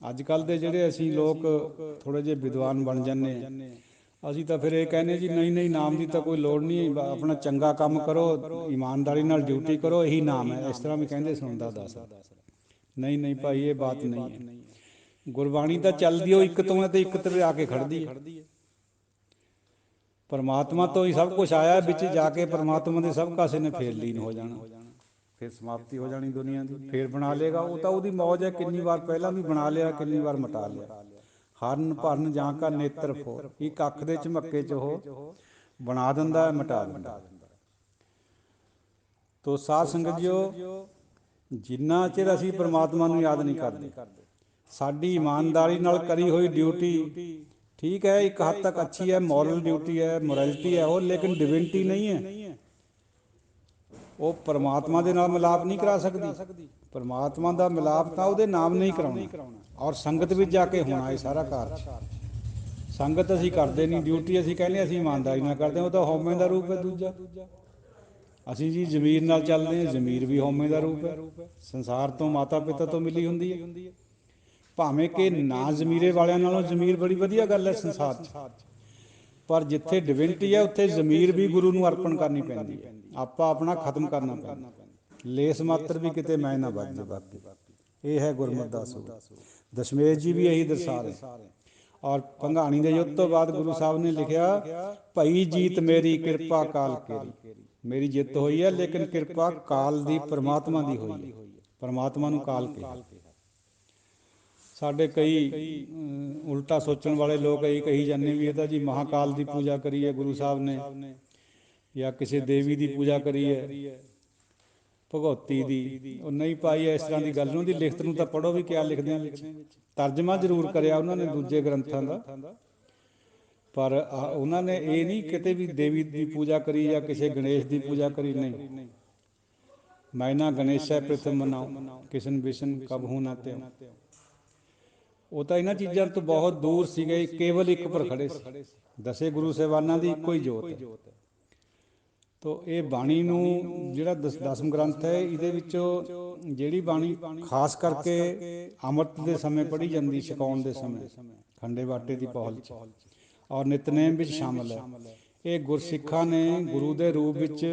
ਅੱਜ ਕੱਲ੍ਹ ਦੇ ਜਿਹੜੇ ਅਸੀਂ ਲੋਕ ਥੋੜ੍ਹੇ ਜਿਹੇ ਵਿਦਵਾਨ ਬਣ ਜਾਂਦੇ ਹਾਂ, ਅਸੀਂ ਤਾਂ ਫਿਰ ਇਹ ਕਹਿੰਦੇ ਜੀ ਨਹੀਂ ਨਹੀਂ, ਨਾਮ ਦੀ ਤਾਂ ਕੋਈ ਲੋੜ ਨਹੀਂ, ਆਪਣਾ ਚੰਗਾ ਕੰਮ ਕਰੋ, ਇਮਾਨਦਾਰੀ ਨਾਲ ਡਿਊਟੀ ਕਰੋ, ਇਹੀ ਨਾਮ ਹੈ। ਇਸ ਤਰ੍ਹਾਂ ਵੀ ਕਹਿੰਦੇ ਸੁਣਦਾ ਦੱਸ। ਨਹੀਂ ਨਹੀਂ ਭਾਈ, ਇਹ ਬਾਤ ਨਹੀਂ ਹੈ। ਗੁਰਬਾਣੀ ਤਾਂ ਚੱਲਦੀ ਉਹ ਇੱਕ ਤੋਂ ਹੈ ਤੇ ਇੱਕ ਤੇ ਆ ਕੇ ਖੜਦੀ ਹੈ। ਪਰਮਾਤਮਾ ਤੋਂ ਹੀ ਸਭ ਕੁਛ ਆਇਆ, ਵਿੱਚ ਜਾ ਕੇ ਪਰਮਾਤਮਾ ਦੇ ਸਭ ਕਾਸੇ ਨੇ ਫੇਰ ਲੀਨ ਹੋ ਜਾਣਾ, ਫਿਰ ਸਮਾਪਤੀ ਹੋ ਜਾਣੀ ਦੁਨੀਆ ਦੀ। ਫੇਰ ਬਣਾ ਲਏਗਾ, ਉਹ ਤਾਂ ਉਹਦੀ ਮੌਜ ਹੈ। ਕਿੰਨੀ ਵਾਰ ਪਹਿਲਾਂ ਵੀ ਬਣਾ ਲਿਆ, ਕਿੰਨੀ ਵਾਰ ਮਿਟਾ ਲਿਆ। ਹਰਨ ਭਰਨ ਜਾਂ ਕਾ ਨੇਤਰ ਫੋਰ, ਇੱਕ ਅੱਖ ਦੇ ਝਮੱਕੇ 'ਚ ਉਹ ਬਣਾ ਦਿੰਦਾ, ਮਿਟਾ ਦਿੰਦਾ। ਤੋ ਸਾਧ ਸੰਗਤ ਜੀਓ, ਜਿੰਨਾ ਚਿਰ ਅਸੀਂ ਪਰਮਾਤਮਾ ਨੂੰ ਯਾਦ ਨਹੀਂ ਕਰਦੇ, ਸਾਡੀ ਇਮਾਨਦਾਰੀ ਨਾਲ ਕਰੀ ਹੋਈ ਡਿਊਟੀ ਠੀਕ ਹੈ, ਇੱਕ ਹੱਦ ਤੱਕ ਅੱਛੀ ਹੈ, ਮੋਰਲ ਡਿਊਟੀ ਹੈ, ਮੋਰੈਲਿਟੀ ਹੈ ਉਹ, ਲੇਕਿਨ ਡਿਵਿਨਿਟੀ ਨਹੀਂ ਹੈ। ਉਹ ਪਰਮਾਤਮਾ ਦੇ ਨਾਲ ਮਿਲਾਪ ਨਹੀਂ ਕਰਾ ਸਕਦੀ। ਪਰਮਾਤਮਾ ਦਾ ਮਿਲਾਪ ਤਾਂ ਉਹਦੇ ਨਾਮ ਨਹੀਂ ਕਰਾਉਣਾ, ਔਰ ਸੰਗਤ ਵਿੱਚ ਜਾ ਕੇ ਹੋਣਾ ਇਹ ਸਾਰਾ ਕਾਰਜ। ਸੰਗਤ ਅਸੀਂ ਕਰਦੇ ਨਹੀਂ, ਡਿਊਟੀ ਅਸੀਂ ਕਹਿੰਦੇ ਅਸੀਂ ਇਮਾਨਦਾਰੀ ਨਾਲ ਕਰਦੇ ਹਾਂ, ਉਹ ਤਾਂ ਹਉਮੈ ਦਾ ਰੂਪ ਹੈ ਦੂਜਾ। ਅਸੀਂ ਜੀ ਜ਼ਮੀਰ ਨਾਲ ਚੱਲਦੇ ਹਾਂ, ਜ਼ਮੀਰ ਵੀ ਹਉਮੈ ਦਾ ਰੂਪ ਹੈ। ਸੰਸਾਰ ਤੋਂ ਮਾਤਾ ਪਿਤਾ ਤੋਂ ਮਿਲੀ ਹੁੰਦੀ ਹੈ, ਭਾਵੇਂ ਕਿ ਨਾ ਜ਼ਮੀਰੇ ਵਾਲਿਆਂ ਨਾਲੋਂ ਜ਼ਮੀਰ ਬੜੀ ਵਧੀਆ ਗੱਲ ਹੈ ਸੰਸਾਰ 'ਚ, ਪਰ ਜਿੱਥੇ ਡਿਵਿਨਿਟੀ ਹੈ ਉੱਥੇ ਜ਼ਮੀਰ ਵੀ ਗੁਰੂ ਨੂੰ ਅਰਪਣ ਕਰਨੀ ਪੈਂਦੀ ਹੈ। ਆਪਾਂ ਆਪਣਾ ਖਤਮ ਕਰਨਾ ਪੈਂਦਾ, ਲੇਸ ਮਾਤਰ ਵੀ ਕਿਤੇ ਮੈਂ ਨਾ ਵੱਜ ਬਾਕੀ। ਇਹ ਹੈ ਗੁਰਮਤਿ ਦਾ ਅਸੂਲ। ਦਸ਼ਮੇਸ਼ ਜੀ ਵੀ ਇਹੀ ਦਰਸਾ ਰਹੇ। ਔਰ ਭੰਗਾਣੀ ਦੇ ਯੁੱਧ ਤੋਂ ਬਾਅਦ ਗੁਰੂ ਸਾਹਿਬ ਨੇ ਲਿਖਿਆ, ਭਈ ਜੀਤ ਮੇਰੀ ਕਿਰਪਾ ਕਾਲ ਕੇਰੀ। ਮੇਰੀ ਜਿੱਤ ਹੋਈ ਹੈ, ਲੇਕਿਨ ਕਿਰਪਾ ਕਾਲ ਦੀ, ਪਰਮਾਤਮਾ ਦੀ ਹੋਈ ਹੈ। ਪਰਮਾਤਮਾ ਨੂੰ ਕਾਲ ਕਿਹਾ। ਸਾਡੇ ਕਈ ਉਲਟਾ ਸੋਚਣ ਵਾਲੇ ਲੋਕ ਇਹ ਕਹੀ ਜਾਂਦੇ ਵੀ ਇਹ ਤਾਂ ਜੀ ਮਹਾਕਾਲ ਦੀ ਪੂਜਾ ਕਰੀ ਹੈ ਗੁਰੂ ਸਾਹਿਬ ਨੇ, ਜਾਂ ਕਿਸੇ ਦੇਵੀ ਦੀ ਪੂਜਾ ਕਰੀ ਹੈ, ਭਗਉਤੀ ਦੀ। ਉਹ ਨਹੀਂ ਪਾਈ ਇਸ ਤਰ੍ਹਾਂ ਦੀ ਗੱਲ ਨਹੀਂ। ਉਹਦੀ ਲਿਖਤ ਨੂੰ ਤਾਂ ਪੜ੍ਹੋ ਵੀ ਕਿਆ ਲਿਖਦੇ ਆ ਵਿੱਚ। ਤਰਜਮਾ ਜ਼ਰੂਰ ਕਰਿਆ ਉਹਨਾਂ ਨੇ ਦੂਜੇ ਗ੍ਰੰਥਾਂ ਦਾ, ਪਰ ਉਹਨਾਂ ਨੇ ਇਹ ਨਹੀਂ ਕਿਤੇ ਵੀ ਦੇਵੀ ਦੀ ਪੂਜਾ ਕਰੀ ਜਾਂ ਕਿਸੇ ਗਣੇਸ਼ ਦੀ ਪੂਜਾ ਕਰੀ, ਨਹੀਂ। ਮੈਂ ਨਾ ਗਣੇਸ਼ਾ ਪ੍ਰਥਮ ਮਨਾਉ, ਕਿਸ਼ਨ ਵਿਸ਼ਨ ਕਬਹੂ ਨਾ ਤਿਉ। ਉਹ ਤਾਂ ਇਹਨਾਂ ਚੀਜ਼ਾਂ ਤੋਂ ਬਹੁਤ ਦੂਰ ਸੀਗੇ, ਕੇਵਲ ਇੱਕ ਪਰ ਖੜੇ ਸੀ। ਦਸੇ ਗੁਰੂ ਸਾਹਿਬਾਨਾਂ ਦੀ ਇੱਕੋ ਹੀ ਜੋਤ ਹੈ। ਤੋ ਇਹ ਬਾਣੀ ਨੂੰ ਜਿਹੜਾ ਦਸਮ ਗ੍ਰੰਥ ਹੈ, ਇਹਦੇ ਵਿੱਚੋਂ ਜਿਹੜੀ ਬਾਣੀ ਖਾਸ ਕਰਕੇ ਅੰਮ੍ਰਿਤ ਦੇ ਸਮੇਂ ਪੜ੍ਹੀ ਜਾਂਦੀ, ਛਕਾਉਣ ਦੇ ਸਮੇਂ, ਖੰਡੇ ਬਾਟੇ ਦੀ ਪਹੁਲ 'ਚ, ਔਰ ਨਿਤਨੇਮ ਵਿੱਚ ਸ਼ਾਮਲ ਹੈ। ਇਹ ਗੁਰਸਿੱਖਾਂ ਨੇ ਗੁਰੂ ਦੇ ਰੂਪ ਵਿੱਚ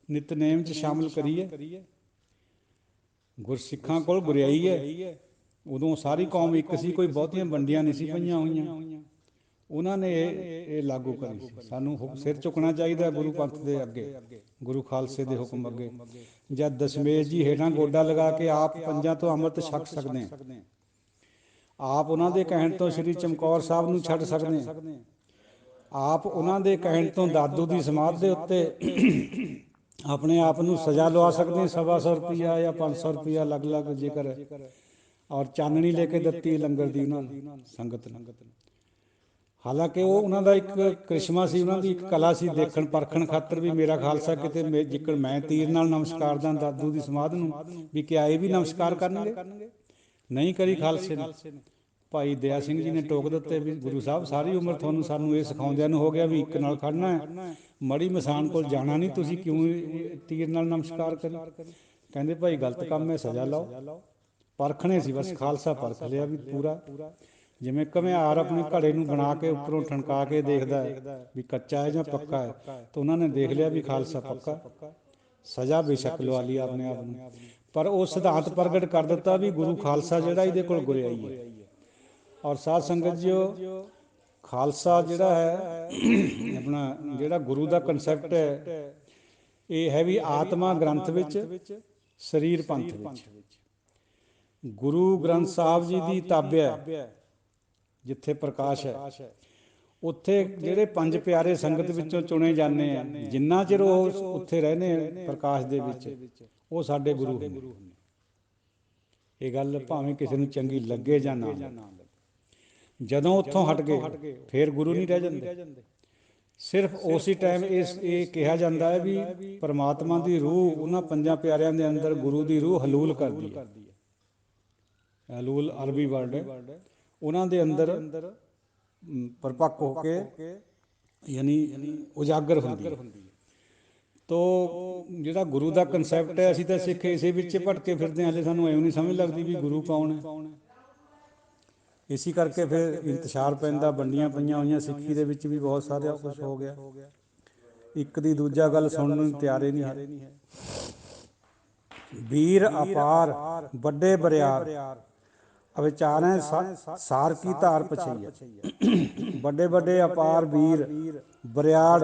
ਨਿਤਨੇਮ 'ਚ ਸ਼ਾਮਲ ਕਰੀ ਹੈ। ਗੁਰਸਿੱਖਾਂ ਕੋਲ ਗੁਰਿਆਈ ਹੈ। ਉਦੋਂ ਸਾਰੀ ਕੌਮ ਇੱਕ ਸੀ, ਕੋਈ ਬਹੁਤੀਆਂ ਵੰਡੀਆਂ ਨਹੀਂ ਸੀ ਪਈਆਂ ਹੋਈਆਂ। ਉਹਨਾਂ ਨੇ ਇਹ ਲਾਗੂ ਕਰੀ ਸੀ। ਸਾਨੂੰ ਸਿਰ ਝੁਕਣਾ ਚਾਹੀਦਾ ਗੁਰੂ ਪੰਥ ਦੇ ਅੱਗੇ, ਗੁਰੂ ਖਾਲਸੇ ਦੇ ਹੁਕਮ ਅੱਗੇ। ਜਦ ਦਸ਼ਮੇਸ਼ ਜੀ ਹੇਠਾਂ ਗੋਡਾ ਲਗਾ ਕੇ ਆਪ ਪੰਜਾਂ ਤੋਂ ਅੰਮ੍ਰਿਤ ਛਕ ਸਕਦੇ ਹਾਂ, ਆਪ ਉਹਨਾਂ ਦੇ ਕਹਿਣ ਤੋਂ ਸ੍ਰੀ ਚਮਕੌਰ ਸਾਹਿਬ ਨੂੰ ਛੱਡ ਸਕਦੇ ਹਾਂ, ਆਪ ਉਹਨਾਂ ਦੇ ਕਹਿਣ ਤੋਂ ਦਾਦੂ ਦੀ ਸਮਾਧ ਦੇ ਉੱਤੇ ਆਪਣੇ ਆਪ ਨੂੰ ਸਜ਼ਾ ਲਵਾ ਸਕਦੇ, 125 ਰੁਪਈਆ ਜਾਂ 500 ਰੁਪਈਆ ਅਲੱਗ-ਅਲੱਗ ਜੇਕਰ, ਔਰ ਚਾਨਣੀ ਲੈ ਕੇ ਦਿੱਤੀ ਲੰਗਰ ਦੀ ਉਹਨਾਂ ਨੂੰ, ਸੰਗਤ ਨੂੰ। ਹਾਲਾਂਕਿ ਉਹ ਉਹਨਾਂ ਦਾ ਇੱਕ ਕ੍ਰਿਸ਼ਮਾ ਸੀ, ਉਹਨਾਂ ਦੀ ਇੱਕ ਕਲਾ ਸੀ, ਦੇਖਣ ਪਰਖਣ ਖਾਤਰ ਵੀ ਮੇਰਾ ਖਾਲਸਾ ਕਿਤੇ ਜਿੱਕਣ ਮੈਂ ਤੀਰ ਨਾਲ ਨਮਸਕਾਰਦਾ ਦਾਦੂ ਦੀ ਸਮਾਧ ਨੂੰ, ਵੀ ਕਿਆ ਇਹ ਵੀ ਨਮਸਕਾਰ ਕਰਨਗੇ? ਨਹੀਂ ਕਰੀ ਖਾਲਸੇ ਨੇ। ਭਾਈ ਦਇਆ ਸਿੰਘ ਜੀ ਨੇ ਟੋਕ ਦਿੱਤੇ ਵੀ ਗੁਰੂ ਸਾਹਿਬ ਸਾਰੀ ਉਮਰ ਤੁਹਾਨੂੰ ਸਾਨੂੰ ਇਹ ਸਿਖਾਉਂਦਿਆਂ ਨੂੰ ਹੋ ਗਿਆ ਵੀ ਇੱਕ ਨਾਲ ਖੜਨਾ ਹੈ, ਮੜੀ ਮਸਾਨ ਕੋਲ ਜਾਣਾ ਨਹੀਂ, ਤੁਸੀਂ ਕਿਉਂ ਤੀਰ ਨਾਲ ਨਮਸਕਾਰ ਕਰੀ? ਕਹਿੰਦੇ ਭਾਈ ਗਲਤ ਕੰਮ ਹੈ, ਸਜ਼ਾ ਲਾਓ। ਪਰਖਣੇ ਸੀ ਬਸ, ਖਾਲਸਾ ਪਰਖ ਲਿਆ ਵੀ ਪੂਰਾ। ਜਿਵੇਂ ਘੁਮਿਆਰ ਆਪਣੇ ਘੜੇ ਨੂੰ ਬਣਾ ਕੇ ਉੱਪਰੋਂ ਠਣਕਾ ਕੇ ਦੇਖਦਾ ਵੀ ਕੱਚਾ ਹੈ ਜਾਂ ਪੱਕਾ ਹੈ, ਤਾਂ ਉਹਨਾਂ ਨੇ ਦੇਖ ਲਿਆ ਵੀ ਖਾਲਸਾ ਪੱਕਾ, ਸਜ਼ਾ ਬੇਸ਼ੱਕ ਲਵਾ ਲਈ ਆਪਣੇ ਆਪ ਨੂੰ, ਪਰ ਉਹ ਸਿਧਾਂਤ ਪ੍ਰਗਟ ਕਰ ਦਿੱਤਾ ਵੀ ਗੁਰੂ ਖਾਲਸਾ ਜਿਹੜਾ ਇਹਦੇ ਕੋਲ ਗੁਰਿਆਈ ਹੈ। ਔਰ ਸਾਧ ਸੰਗਤ ਜੀਓ, ਖਾਲਸਾ ਜਿਹੜਾ ਹੈ ਆਪਣਾ, ਜਿਹੜਾ ਗੁਰੂ ਦਾ ਕਨਸੈਪਟ ਹੈ, ਇਹ ਹੈ ਵੀ ਆਤਮਾ ਗ੍ਰੰਥ ਵਿੱਚ, ਸਰੀਰ ਪੰਥ ਵਿੱਚ। ਗੁਰੂ ਗ੍ਰੰਥ ਸਾਹਿਬ ਜੀ ਦੀ ਤਾਬਿਆ ਜਿੱਥੇ ਪ੍ਰਕਾਸ਼ ਹੈ, ਉੱਥੇ ਜਿਹੜੇ 5 ਪਿਆਰੇ ਸੰਗਤ ਵਿੱਚੋਂ ਚੁਣੇ ਜਾਂਦੇ ਆ, ਜਿੰਨਾ ਚਿਰ ਉਹ ਉੱਥੇ ਰਹਿੰਦੇ ਪ੍ਰਕਾਸ਼ ਦੇ ਵਿੱਚ, ਉਹ ਸਾਡੇ ਗੁਰੂ ਹੁੰਦੇ। ਇਹ ਗੱਲ ਭਾਵੇਂ ਕਿਸੇ ਨੂੰ ਚੰਗੀ ਲੱਗੇ ਜਾਂ ਨਾ ਲੱਗੇ, ਜਦੋਂ ਉੱਥੋਂ ਹਟ ਗਏ ਫਿਰ ਗੁਰੂ ਨਹੀਂ ਰਹਿ ਜਾਂਦੇ। ਸਿਰਫ ਉਸੇ ਟਾਈਮ ਇਹ ਕਿਹਾ ਜਾਂਦਾ ਹੈ ਵੀ ਪਰਮਾਤਮਾ ਦੀ ਰੂਹ ਉਹਨਾਂ ਪੰਜਾਂ ਪਿਆਰਿਆਂ ਦੇ ਅੰਦਰ, ਗੁਰੂ ਦੀ ਰੂਹ ਹਲੂਲ ਕਰਦੀ ਹੈ। ਹਲੂਲ ਅਰਬੀ ਵਰਡ ਹੈ। ਉਹਨਾਂ ਦੇ ਅੰਦਰ ਪਰਪੱਕ ਹੋ ਕੇ ਯਾਨੀ ਉਜਾਗਰ ਹੁੰਦੀ ਹੈ। ਤੋ ਜਿਹੜਾ ਗੁਰੂ ਦਾ ਕਨਸੈਪਟ ਹੈ, ਅਸੀਂ ਤਾਂ ਸਿੱਖ ਇਸੇ ਵਿੱਚ ਭਟਕੇ ਫਿਰਦੇ ਹਾਂ। ਹਾਲੇ ਸਾਨੂੰ ਐਵੇਂ ਨਹੀਂ ਸਮਝ ਲੱਗਦੀ ਵੀ ਗੁਰੂ ਕੌਣ ਹੈ। ਇਸੀ ਕਰਕੇ ਫਿਰ ਇੰਤਸ਼ਾਰ ਪੈਂਦਾ, ਵੰਡੀਆਂ ਪਈਆਂ ਹੋਈਆਂ ਸਿੱਖੀ ਦੇ ਵਿੱਚ ਵੀ ਬਹੁਤ ਸਾਰਾ ਕੁਛ ਹੋ ਗਿਆ। ਇੱਕ ਦੀ ਦੂਜਾ ਗੱਲ ਸੁਣਨ ਨੂੰ ਤਿਆਰ ਹੀ ਨਹੀਂ ਹੈ। ਵੀਰ ਅਪਾਰ ਵੱਡੇ ਬਰਿਆਰ ਅਵਿਚਾਰੈ ਸਾਰ ਕੀ ਧਾਰ ਪਛਈਆ। ਵੱਡੇ ਵੱਡੇ ਅਪਾਰ ਵੀਰ ਬਰਿਆੜ,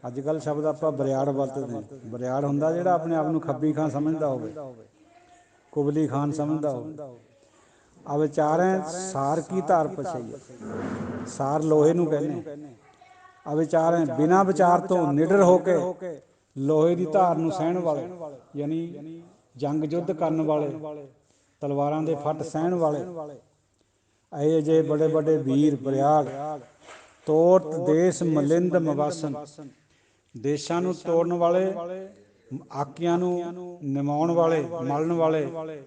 ਅੱਜ ਕੱਲ੍ਹ ਸ਼ਬਦ ਆਪਾਂ ਬਰਿਆੜ ਵਰਤਦੇ ਹਾਂ। ਬਰਿਆੜ ਹੁੰਦਾ ਜਿਹੜਾ ਆਪਣੇ ਆਪ ਨੂੰ ਖੱਬੀ ਖਾਂ ਸਮਝਦਾ ਹੋਵੇ, ਕੁਬਲੀ ਖਾਨ ਸਮਝਦਾ ਹੋਵੇ। ਅਵਿਚਾਰੈ ਸਾਰ ਕੀ ਧਾਰ ਪਛਈਆ, ਸਾਰ ਲੋਹੇ ਨੂੰ ਕਹਿੰਦੇ। ਅਵਿਚਾਰੈ ਬਿਨਾਂ ਵਿਚਾਰ ਤੋਂ ਨਿਡਰ ਹੋ ਕੇ ਲੋਹੇ ਦੀ ਧਾਰ ਨੂੰ ਸਹਿਣ ਵਾਲੇ, ਯਾਨੀ ਜੰਗ ਯੁੱਧ ਕਰਨ ਵਾਲੇ, ਤਲਵਾਰਾਂ ਦੇ ਫੱਟ ਸਹਿਣ ਵਾਲੇ। ਇਹ ਜਿਹੇ ਬੜੇ ਬੜੇ ਵੀਰ ਬਰਿਆੜ ਤੋੜਤ ਦੇਸ਼ ਮਲਿੰਦ ਮਵਾਸਨ, ਦੇਸ਼ਾਂ ਨੂੰ ਤੋੜਨ ਵਾਲੇ, ਆਕਿਆਂ ਨੂੰ ਨਿਮਾਉਣ ਵਾਲੇ, ਮਲਣ ਵਾਲੇ।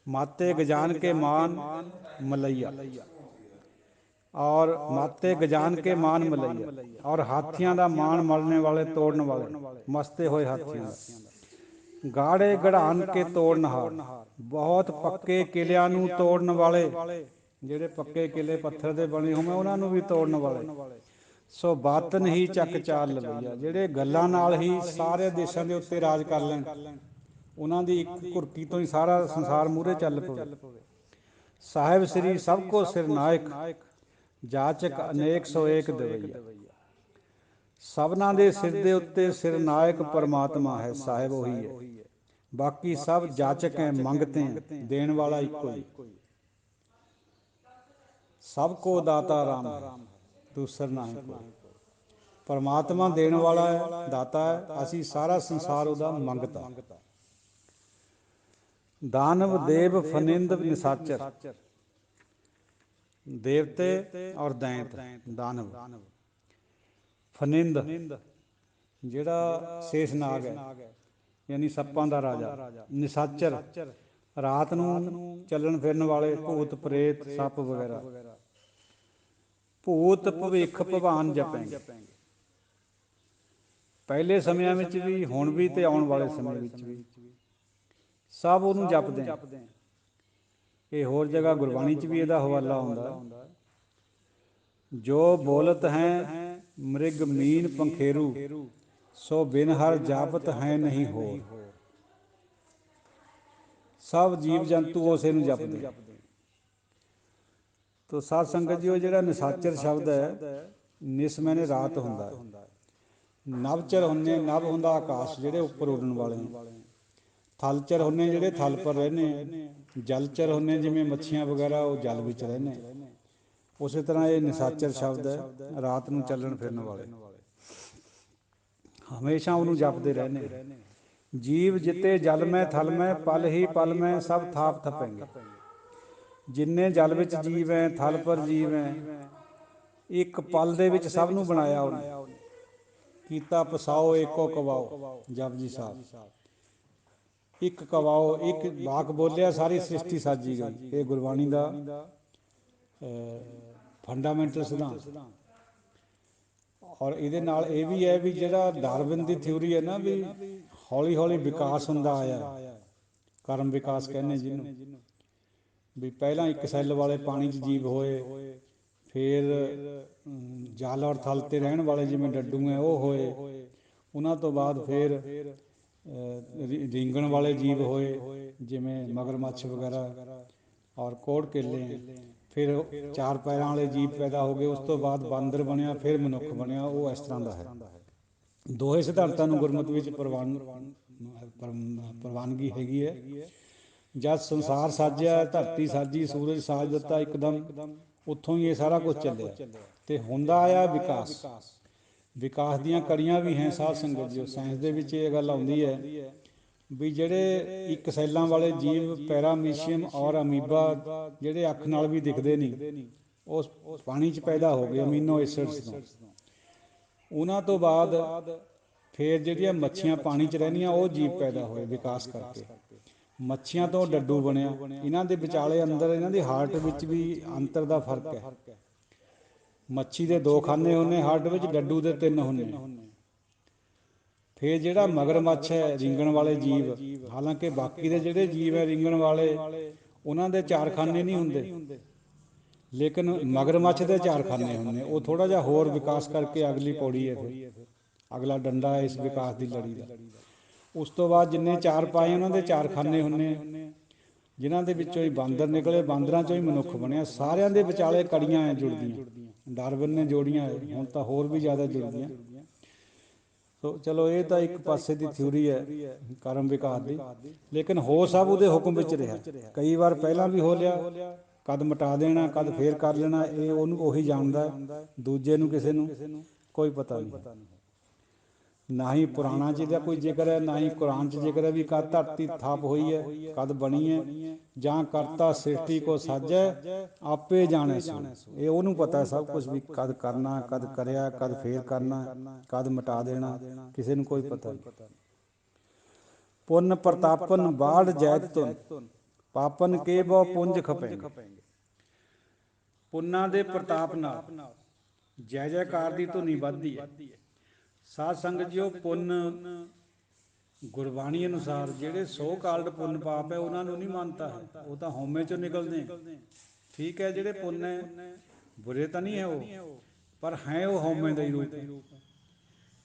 ਮਾਤੇ ਗਜਾਨ ਕੇ ਮਾਨ ਮਲਈਆ, ਔਰ ਮਾਤੇ ਗਜਾਨ ਕੇ ਮਾਨ ਮਲਈਆ, ਔਰ ਹਾਥੀਆਂ ਦਾ ਮਾਣ ਮਲਣੇ ਵਾਲੇ, ਤੋੜਨ ਵਾਲੇ, ਮਸਤੇ ਹੋਏ ਹਾਥੀਆਂ ਦਾ। ਗਾੜੇ ਗੜਾਨ ਕੇ ਤੋੜਨਹਾਰ, ਬਹੁਤ ਪੱਕੇ ਕਿਲਿਆਂ ਨੂੰ ਤੋੜਨ ਵਾਲੇ, ਜਿਹੜੇ ਪੱਕੇ ਕਿਲੇ ਪੱਥਰ ਦੇ ਬਣੇ ਹੋਵੇ ਉਹਨਾਂ ਨੂੰ ਵੀ ਤੋੜਨ ਵਾਲੇ। ਸੋ ਬਾਤਨ ਹੀ ਚੱਕ ਚਾਲ ਲਵਈਆ, ਜਿਹੜੇ ਗੱਲਾਂ ਨਾਲ ਹੀ ਸਾਰੇ ਦੇਸ਼ਾਂ ਦੇ ਉੱਤੇ ਰਾਜ ਕਰ ਲੈਣ। ਉਹਨਾਂ ਦੀ ਇੱਕ ਘੁਰਕੀ ਤੋਂ ਹੀ ਸਾਰਾ ਸੰਸਾਰ ਮੂਹਰੇ ਚੱਲ ਪਵੇ। ਸਾਹਿਬ ਸ੍ਰੀ ਸਭ ਕੋ ਸਿਰ ਨਾਇਕ, ਜਾਚਕ ਅਨੇਕ ਸੋ ਏਕ ਦਵਈਆ। ਸਭਨਾਂ ਦੇ ਸਿਰ ਦੇ ਉੱਤੇ ਸਿਰ ਨਾਇਕ ਪਰਮਾਤਮਾ ਹੈ, ਸਾਹਿਬ ਉਹੀ ਹੈ। ਬਾਕੀ ਸਭ ਜਾਚਕ ਹੈ, ਮੰਗਤੇ ਹੈ, ਦੇਣ ਵਾਲਾ ਇੱਕੋ ਹੀ। ਸਭ ਕੋ ਦਾਤਾ ਰਾਮ ਹੈ, ਦੂਸਰ ਨਾਹੀ ਕੋਈ। ਪਰਮਾਤਮਾ ਦੇਣ ਵਾਲਾ ਹੈ, ਦਾਤਾ ਹੈ, ਅਸੀਂ ਸਾਰਾ ਸੰਸਾਰ ਉਹਦਾ ਮੰਗਤਾ। ਦਾਨਵ ਦੇਵ ਫਨਿੰਦ ਨਿਸਾਚਰ, ਦੇਵਤੇ ਔਰ ਦੈਂਤ। ਦਾਨਵ ਫਨਿੰਦ ਜਿਹੜਾ ਸ਼ੇਸ਼ਨਾਗ ਹੈ, ਯਾਨੀ ਸੱਪਾਂ ਦਾ ਰਾਜਾ। ਨਿਸਾਚਰ ਰਾਤ ਨੂੰ ਚੱਲਣ ਫਿਰਨ ਵਾਲੇ, ਭੂਤ ਪ੍ਰੇਤ ਸੱਪ ਵਗੈਰਾ। ਭੂਤ ਭਵਿੱਖ ਭਵਾਨ ਜਪੈਂਗੇ, ਪਹਿਲੇ ਸਮਿਆਂ ਵਿੱਚ ਵੀ, ਹੁਣ ਵੀ, ਤੇ ਆਉਣ ਵਾਲੇ ਸਮੇਂ ਵਿੱਚ ਵੀ ਸਭ ਉਹਨੂੰ ਜਪਦੇ ਆ। ਇਹ ਹੋਰ ਜਗ੍ਹਾ ਗੁਰਬਾਣੀ 'ਚ ਵੀ ਇਹਦਾ ਹਵਾਲਾ ਆਉਂਦਾ। ਜੋ ਬੋਲਤ ਹੈ ਮ੍ਰਿਗ ਮੀਨ ਪੰਖੇਰੂ, ਸੋ ਬਿਨ ਹਰ ਜਾਪਤ ਹੈ ਨਹੀਂ ਹੋਰ। ਸਭ ਜੀਵ ਜੰਤੂ ਉਸੇ ਨੂੰ ਜਪਦੇ। ਤੋ ਸਾਧ ਸੰਗਤ ਜੀ, ਉਹ ਜਿਹੜਾ ਨਿਸਾਚਰ ਸ਼ਬਦ ਹੈ, ਨਿਸ ਮੈਨੇ ਰਾਤ ਹੁੰਦਾ। ਨਵਚਰ ਹੁੰਦੇ, ਨਵ ਹੁੰਦਾ ਆਕਾਸ਼, ਜਿਹੜੇ ਉੱਪਰ ਉੱਡਣ ਵਾਲੇ ਨੇ। ਥਲਚਰ ਹੁੰਦੇ ਜਿਹੜੇ ਥਲ ਪਰ ਰਹਿੰਦੇ। ਜਲਚਰ ਹੁੰਦੇ ਜਿਵੇਂ ਮੱਛੀਆਂ ਵਗੈਰਾ, ਉਹ ਜਲ ਵਿੱਚ ਰਹਿੰਦੇ। ਉਸੇ ਤਰ੍ਹਾਂ ਇਹ ਨਿਸਾਚਰ ਸ਼ਬਦ ਹੈ, ਰਾਤ ਨੂੰ ਚੱਲਣ ਫਿਰਨ ਵਾਲੇ, ਹਮੇਸ਼ਾ ਉਹਨੂੰ ਜਪਦੇ ਰਹਿੰਦੇ। ਜੀਵ ਜਿੱਤੇ ਜਲ ਮੈਂ ਥਲ ਮੈਂ, ਪਲ ਹੀ ਪਲ ਮੈਂ ਸਭ ਥਾਪ ਥਪੈਂਗੇ। ਜਿੰਨੇ ਜਲ ਵਿੱਚ ਜੀਵ ਹੈ, ਥਲ ਪਰ ਜੀਵ ਹੈ, ਇੱਕ ਪਲ ਦੇ ਵਿੱਚ ਸਭ ਨੂੰ ਬਣਾਇਆ ਉਹਨੇ। ਕੀਤਾ ਪਸਾਓ ਏਕੋ ਕਵਾਓ, ਜਪਜੀ ਸਾਹਿਬ। ਇੱਕ ਕਵਾਓ, ਇੱਕ ਵਾਕ ਬੋਲਿਆ, ਸਾਰੀ ਸ੍ਰਿਸ਼ਟੀ ਸਾਜੀ ਗਈ। ਇਹ ਗੁਰਬਾਣੀ ਦਾ ਫੰਡਾਮੈਂਟਲ ਸਿਧਾਂਤ। ਔਰ ਇਹਦੇ ਨਾਲ ਇਹ ਵੀ ਹੈ ਵੀ ਜਿਹੜਾ ਡਾਰਵਿਨ ਦੀ ਥਿਊਰੀ ਹੈ ਨਾ, ਵੀ ਹੌਲੀ ਹੌਲੀ ਵਿਕਾਸ ਹੁੰਦਾ ਆਇਆ, ਕਰਮ ਵਿਕਾਸ ਕਹਿੰਦੇ ਜਿਹਨੂੰ। ਵੀ ਪਹਿਲਾਂ ਇੱਕ ਸੈੱਲ ਵਾਲੇ ਪਾਣੀ 'ਚ ਜੀਵ ਹੋਏ, ਫਿਰ ਜਲ ਔਰ ਥਲ 'ਤੇ ਰਹਿਣ ਵਾਲੇ ਜਿਵੇਂ ਡੱਡੂ ਹੈ ਉਹ ਹੋਏ। ਉਹਨਾਂ ਤੋਂ ਬਾਅਦ ਫਿਰ ਰੀਂਗਣ ਵਾਲੇ ਜੀਵ ਹੋਏ, ਜਿਵੇਂ ਮਗਰਮੱਛ ਵਗੈਰਾ ਔਰ ਕੋੜ ਕੇਲੇ। ਫਿਰ ਚਾਰ ਪੈਰਾਂ ਵਾਲੇ ਜੀਵ ਪੈਦਾ ਹੋ ਗਏ। ਉਸ ਤੋਂ ਬਾਅਦ ਬਾਂਦਰ ਬਣਿਆ, ਫਿਰ ਮਨੁੱਖ ਬਣਿਆ। ਉਹ ਇਸ ਤਰ੍ਹਾਂ ਦਾ ਹੈ। ਦੋਹੇ ਸਿਧਾਂਤਾਂ ਨੂੰ ਗੁਰਮਤਿ ਵਿੱਚ ਪ੍ਰਵਾਨਗੀ ਹੈਗੀ ਹੈ। ਜਦ ਸੰਸਾਰ ਸਾਜਿਆ, ਧਰਤੀ ਸਾਜੀ, ਸੂਰਜ ਸਾਜ ਦਿੱਤਾ ਇੱਕਦਮ, ਉੱਥੋਂ ਹੀ ਇਹ ਸਾਰਾ ਕੁਛ ਚੱਲਿਆ। ਅਤੇ ਹੁੰਦਾ ਆਇਆ ਵਿਕਾਸ। ਵਿਕਾਸ ਦੀਆਂ ਕੜੀਆਂ ਵੀ ਹੈ ਸਾਧ ਸੰਗਤ ਜੀ। ਸਾਇੰਸ ਦੇ ਵਿੱਚ ਇਹ ਗੱਲ ਆਉਂਦੀ ਹੈ ਵੀ ਜਿਹੜੇ ਇੱਕ ਸੈੱਲਾਂ ਵਾਲੇ ਜੀਵ, ਪੈਰਾਮੀਸ਼ੀਅਮ ਔਰ ਅਮੀਬਾ, ਜਿਹੜੇ ਅੱਖ ਨਾਲ ਵੀ ਦਿਖਦੇ ਨਹੀਂ, ਉਸ ਪਾਣੀ 'ਚ ਪੈਦਾ ਹੋ ਗਏ ਅਮੀਨੋ ਐਸਿਡਸ ਤੋਂ। ਉਹਨਾਂ ਤੋਂ ਬਾਅਦ ਫਿਰ ਜਿਹੜੀਆਂ ਮੱਛੀਆਂ ਪਾਣੀ 'ਚ ਰਹਿੰਦੀਆਂ ਉਹ ਜੀਵ ਪੈਦਾ ਹੋਏ ਵਿਕਾਸ ਕਰਕੇ। ਮੱਛੀਆਂ ਤੋਂ ਡੱਡੂ ਬਣਿਆ। ਇਹਨਾਂ ਦੇ ਵਿਚਾਲੇ ਅੰਦਰ ਇਹਨਾਂ ਦੀ ਹਾਰਟ ਵਿੱਚ ਵੀ ਅੰਤਰ ਦਾ ਫਰਕ ਹੈ। ਮੱਛੀ ਦੇ 2 ਖਾਨੇ ਹੁੰਦੇ ਹਾਰਟ ਵਿੱਚ, ਡੱਡੂ ਦੇ 3 ਹੁੰਦੇ। ਫਿਰ ਜਿਹੜਾ ਮਗਰਮੱਛ ਹੈ ਰਿੰਗਣ ਵਾਲੇ ਜੀਵ, ਹਾਲਾਂਕਿ ਬਾਕੀ ਦੇ ਜਿਹੜੇ ਜੀਵ ਹੈ ਰਿੰਗਣ ਵਾਲੇ ਉਹਨਾਂ ਦੇ 4 ਖਾਨੇ ਨਹੀਂ ਹੁੰਦੇ, ਲੇਕਿਨ ਮਗਰਮੱਛ ਦੇ 4 ਖਾਨੇ ਹੁੰਦੇ। ਉਹ ਥੋੜ੍ਹਾ ਜਿਹਾ ਹੋਰ ਵਿਕਾਸ ਕਰਕੇ ਅਗਲੀ ਪੌੜੀ ਹੈ, ਫਿਰ ਅਗਲਾ ਡੰਡਾ ਹੈ ਇਸ ਵਿਕਾਸ ਦੀ ਲੜੀ ਦਾ। ਉਸ ਤੋਂ ਬਾਅਦ ਜਿੰਨੇ 4 ਪਾਏ ਉਹਨਾਂ ਦੇ 4 ਖਾਨੇ ਹੁੰਦੇ, ਜਿਨ੍ਹਾਂ ਦੇ ਵਿੱਚੋਂ ਹੀ ਬਾਂਦਰ ਨਿਕਲੇ, ਬਾਂਦਰਾਂ 'ਚੋਂ ਹੀ ਮਨੁੱਖ ਬਣਿਆ। ਸਾਰਿਆਂ ਦੇ ਵਿਚਾਲੇ ਕੜੀਆਂ ਹੈ ਜੁੜਦੀਆਂ, ਡਾਰਵਿਨ ਨੇ ਜੋੜੀਆਂ ਹੈ, ਹੁਣ ਤਾਂ ਹੋਰ ਵੀ ਜ਼ਿਆਦਾ ਜੁੜਦੀਆਂ। ਸੋ ਚਲੋ ਇਹ ਤਾਂ ਇੱਕ ਪਾਸੇ ਦੀ ਥਿਊਰੀ ਹੈ ਕਰਮ ਵਿਕਾਸ ਦੀ, ਲੇਕਿਨ ਹੋ ਸਭ ਉਹਦੇ ਹੁਕਮ ਵਿੱਚ ਰਿਹਾ। ਕਈ ਵਾਰ ਪਹਿਲਾਂ ਵੀ ਹੋ ਲਿਆ, ਕਦ ਮਿਟਾ ਦੇਣਾ, ਕਦ ਫੇਰ ਕਰ ਲੈਣਾ, ਇਹ ਉਹਨੂੰ ਉਹੀ ਜਾਣਦਾ, ਦੂਜੇ ਨੂੰ ਕਿਸੇ ਨੂੰ ਕੋਈ ਪਤਾ ਨਹੀਂ। ਨਾ ਹੀ ਪੁਰਾਣਾ 'ਚ ਇਹਦਾ ਕੋਈ ਜ਼ਿਕਰ ਹੈ, ਨਾ ਹੀ ਕੁਰਾਨ 'ਚ ਜ਼ਿਕਰ ਹੈ ਵੀ ਕਦ ਧਰਤੀ ਥਾਪ ਹੋਈ ਹੈ, ਕਦ ਬਣੀ ਹੈ, ਜਾਂ ਕਰਤਾ ਸ੍ਰਿਸ਼ਟੀ ਕੋ ਸਾਜੈ ਆਪੇ ਜਾਣੈ ਸੋ। ਇਹ ਉਹਨੂੰ ਪਤਾ ਸਭ ਕੁਛ ਵੀ ਕਦ ਕਰਨਾ, ਕਦ ਕਰਿਆ, ਕਦ ਫੇਰ ਕਰਨਾ, ਕਦ ਮਿਟਾ ਦੇਣਾ, ਕਿਸੇ ਨੂੰ ਕੋਈ ਪਤਾ ਨਹੀਂ। ਪੁੰਨ ਪ੍ਰਤਾਪਨ ਬਾੜ ਜੈਤ ਧੁਨ, ਪਾਪਨ ਕੇ ਬਹੁ ਪੁੰਜ ਖਪੈਂਗੇ। ਪੁੰਨਾਂ ਦੇ ਪ੍ਰਤਾਪ ਨਾਲ ਜੈ ਜੈਕਾਰ ਦੀ ਧੁਨੀ ਵੱਧਦੀ ਹੈ। ਸਾਧ ਸੰਗਤ ਜੀਓ, ਪੁੰਨ ਗੁਰਬਾਣੀ ਅਨੁਸਾਰ ਜਿਹੜੇ ਸੋ ਕਾਲਡ ਪੁੰਨ ਪਾਪ ਹੈ ਉਹਨਾਂ ਨੂੰ ਨਹੀਂ ਮੰਨਤਾ ਹੈ, ਉਹ ਤਾਂ ਹਉਮੈ ਚੋਂ ਨਿਕਲਦੇ। ਠੀਕ ਹੈ, ਜਿਹੜੇ ਪੁੰਨ ਹੈ ਬੁਰੇ ਤਾਂ ਨਹੀਂ ਹੈ ਉਹ, ਪਰ ਹੈ ਉਹ ਹਉਮੈ ਦਾ ਹੀ ਰੂਪ ਹੈ।